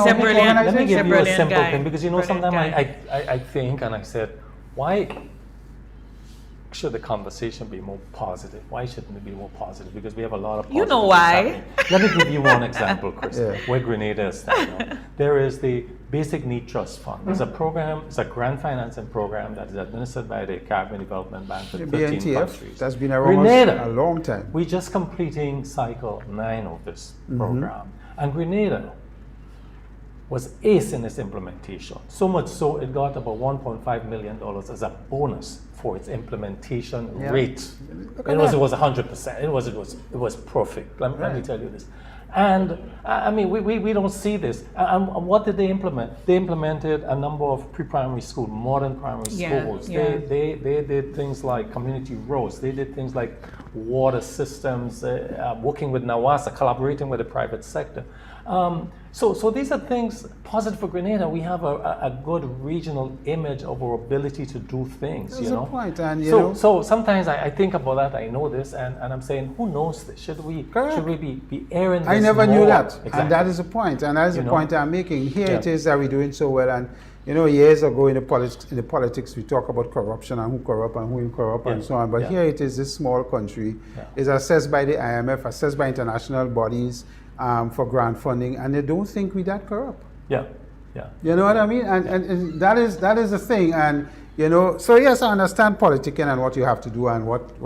give you a simple thing, because, you know, sometimes I think, and I said, why should the conversation be more positive? Why shouldn't it be more positive? Because we have a lot of positive. You know why? Let me give you one example, Chris, where Grenada is standing. There is the Basic Need Trust Fund. It's a program, it's a grant financing program that is administered by the Caribbean Development Bank for 13 countries. That's been around a long time. We're just completing cycle 9 of this program. And Grenada was ace in its implementation. So much so, it got about $1.5 million as a bonus for its implementation rate. It was 100%. It was perfect. Let me tell you this. And I mean, we don't see this. And what did they implement? They implemented a number of pre-primary school, modern primary schools. They did things like community roads. They did things like water systems, working with NAWASA, collaborating with the private sector. So these are things positive for Grenada. We have a good regional image of our ability to do things. That's a point. And, so sometimes I think about that. I know this, and I'm saying, who knows this? Should we be airing this I never more? knew that. Exactly. And that is the point. And that is the point I'm making. Here it is that we're doing so well. And You know, years ago in the politics, we talk about corruption and who corrupt and who incorrupt and so on. But here it is, this small country is assessed by the IMF, assessed by international bodies for grant funding, and they don't think we that corrupt. Yeah. You know what I mean? And that is the thing. And you know, so yes, I understand politicking and what you have to do and what.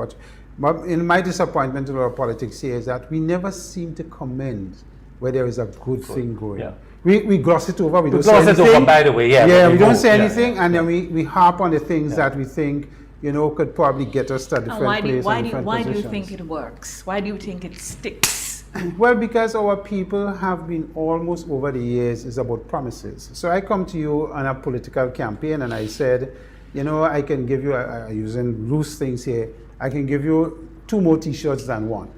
But in my disappointment in our politics here is that we never seem to commend where there is a good thing going. Yeah. We gloss it over. We don't say gloss anything. it over, by the way. We don't say anything, and then we harp on the things that we think, you know, could probably get us to a different place. Why do you think it works? Why do you think it sticks? Well, because our people have been almost over the years is about promises. So I come to you on a political campaign and I said, you know, I can give you, using loose things here, I can give you 2 more t-shirts than 1.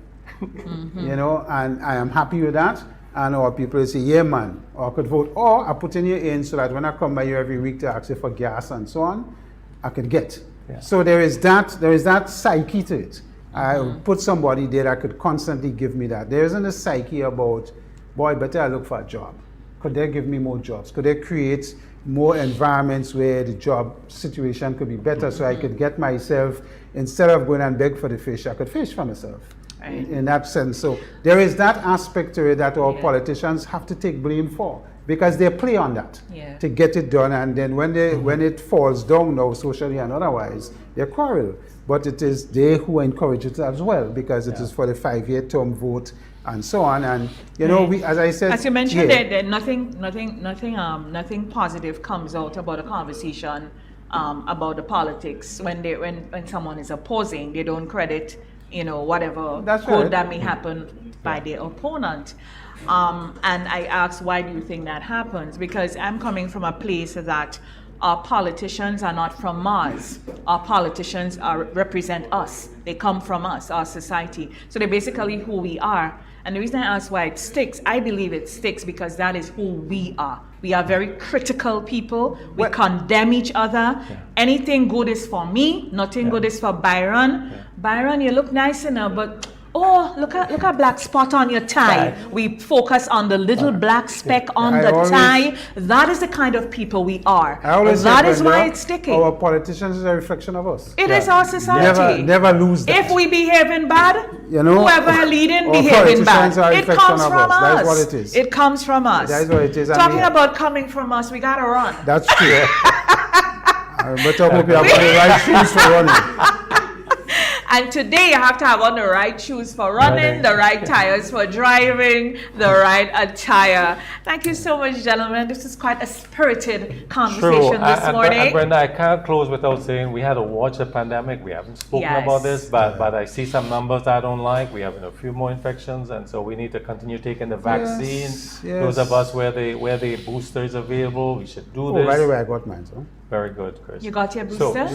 You know, and I am happy with that. And our people say, yeah, man, or I could vote, or I put in you in so that when I come by you every week to ask you for gas and so on, I could get. So there is that psyche to it. I put somebody there that could constantly give me that. There isn't a psyche about, boy, better I look for a job. Could they give me more jobs? Could they create more environments where the job situation could be better so I could get myself, instead of going and beg for the fish, I could fish for myself. In that sense. So there is that aspect to it that our politicians have to take blame for, because they play on that to get it done, and then when it falls down now socially and otherwise, they quarrel. But it is they who encourage it as well, because it is for the 5-year term vote and so on. And you know, we, as I said, as you mentioned, that nothing positive comes out about a conversation about the politics when someone is opposing. They don't credit, you know, whatever good that may happen by their opponent. And I asked, why do you think that happens? Because I'm coming from a place that our politicians are not from Mars. Our politicians represent us. They come from us, our society. So they're basically who we are. And the reason I ask why it sticks, I believe it sticks because that is who we are. We are very critical people. We condemn each other. Anything good is for me. Nothing good is for Byron. Byron, you look nice enough, but oh, look at black spot on your tie. We focus on the little black speck on the tie. That is the kind of people we are. That is why it's sticking. Our politicians is a reflection of us. It is our society. Never lose that. If we behaving bad, you know, whoever leading behaving bad. It comes from us. That is what it is. It comes from us. That is what it is. Talking about coming from us, we gotta run. That's true. But I hope you have the right shoes for running. And today you have to have on the right shoes for running, the right tires for driving, the right attire. Thank you so much, gentlemen. This is quite a spirited conversation this morning. And Brenda, I can't close without saying we had to watch the pandemic. We haven't spoken about this, but I see some numbers I don't like. We have a few more infections, and so we need to continue taking the vaccine. Those of us where the booster is available, we should do this. By the way, I got mine, so. Very good, Chris. You got your booster?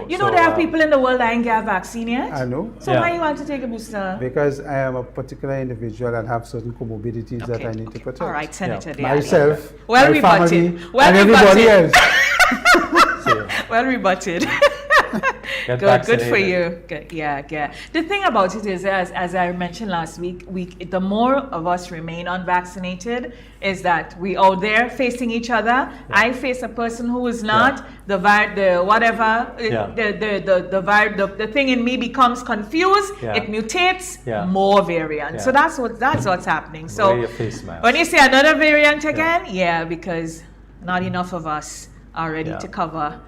You know there are people in the world that ain't got a vaccine yet? I know. So why you want to take a booster? Because I am a particular individual and have certain comorbidities that I need to protect. All right, Senator. Myself, well my family, and everybody else. Well rebutted. Good for you. Good. Yeah. The thing about it is, as I mentioned last week, the more of us remain unvaccinated, is that we out there facing each other. I face a person who is not the thing in me becomes confused. It mutates. More variant. So that's what's happening. So when you see another variant again, because not enough of us are ready to cover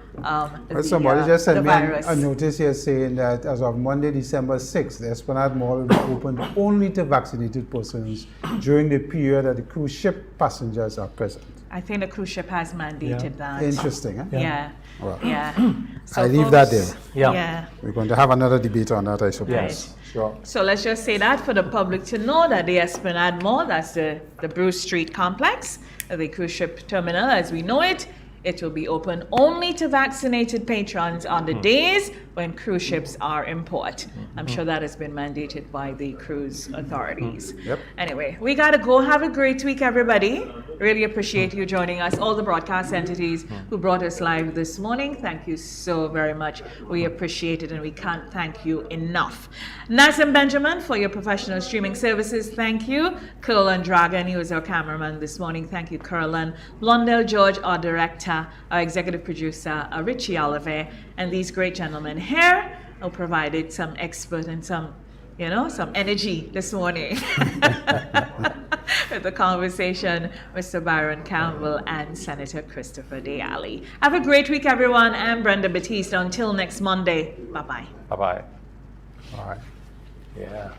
somebody just sent me virus. a notice here saying that as of Monday, December 6th, the Esplanade Mall will be opened only to vaccinated persons during the period that the cruise ship passengers are present. I think the cruise ship has mandated that. Interesting, huh? Yeah. So I leave that there. Yeah. We're going to have another debate on that, I suppose. Yes, sure. So let's just say that for the public to know that the Esplanade Mall, that's the Bruce Street complex, the cruise ship terminal as we know it, it will be open only to vaccinated patrons on the days when cruise ships are in port. I'm sure that has been mandated by the cruise authorities. Yep. Anyway, we got to go. Have a great week, everybody. Really appreciate you joining us. All the broadcast entities who brought us live this morning, thank you so very much. We appreciate it, and we can't thank you enough. Nazim Benjamin for your professional streaming services, thank you. Curlin Dragon, he was our cameraman this morning. Thank you, Curlin. Blondell George, our director, our executive producer, Richie Oliver, and these great gentlemen here who provided some expert and some energy this morning. With the conversation, Mr. Byron Campbell and Senator Christopher Allie. Have a great week, everyone. I'm Brenda Baptiste. Until next Monday, bye-bye. Bye-bye. All right. Yeah.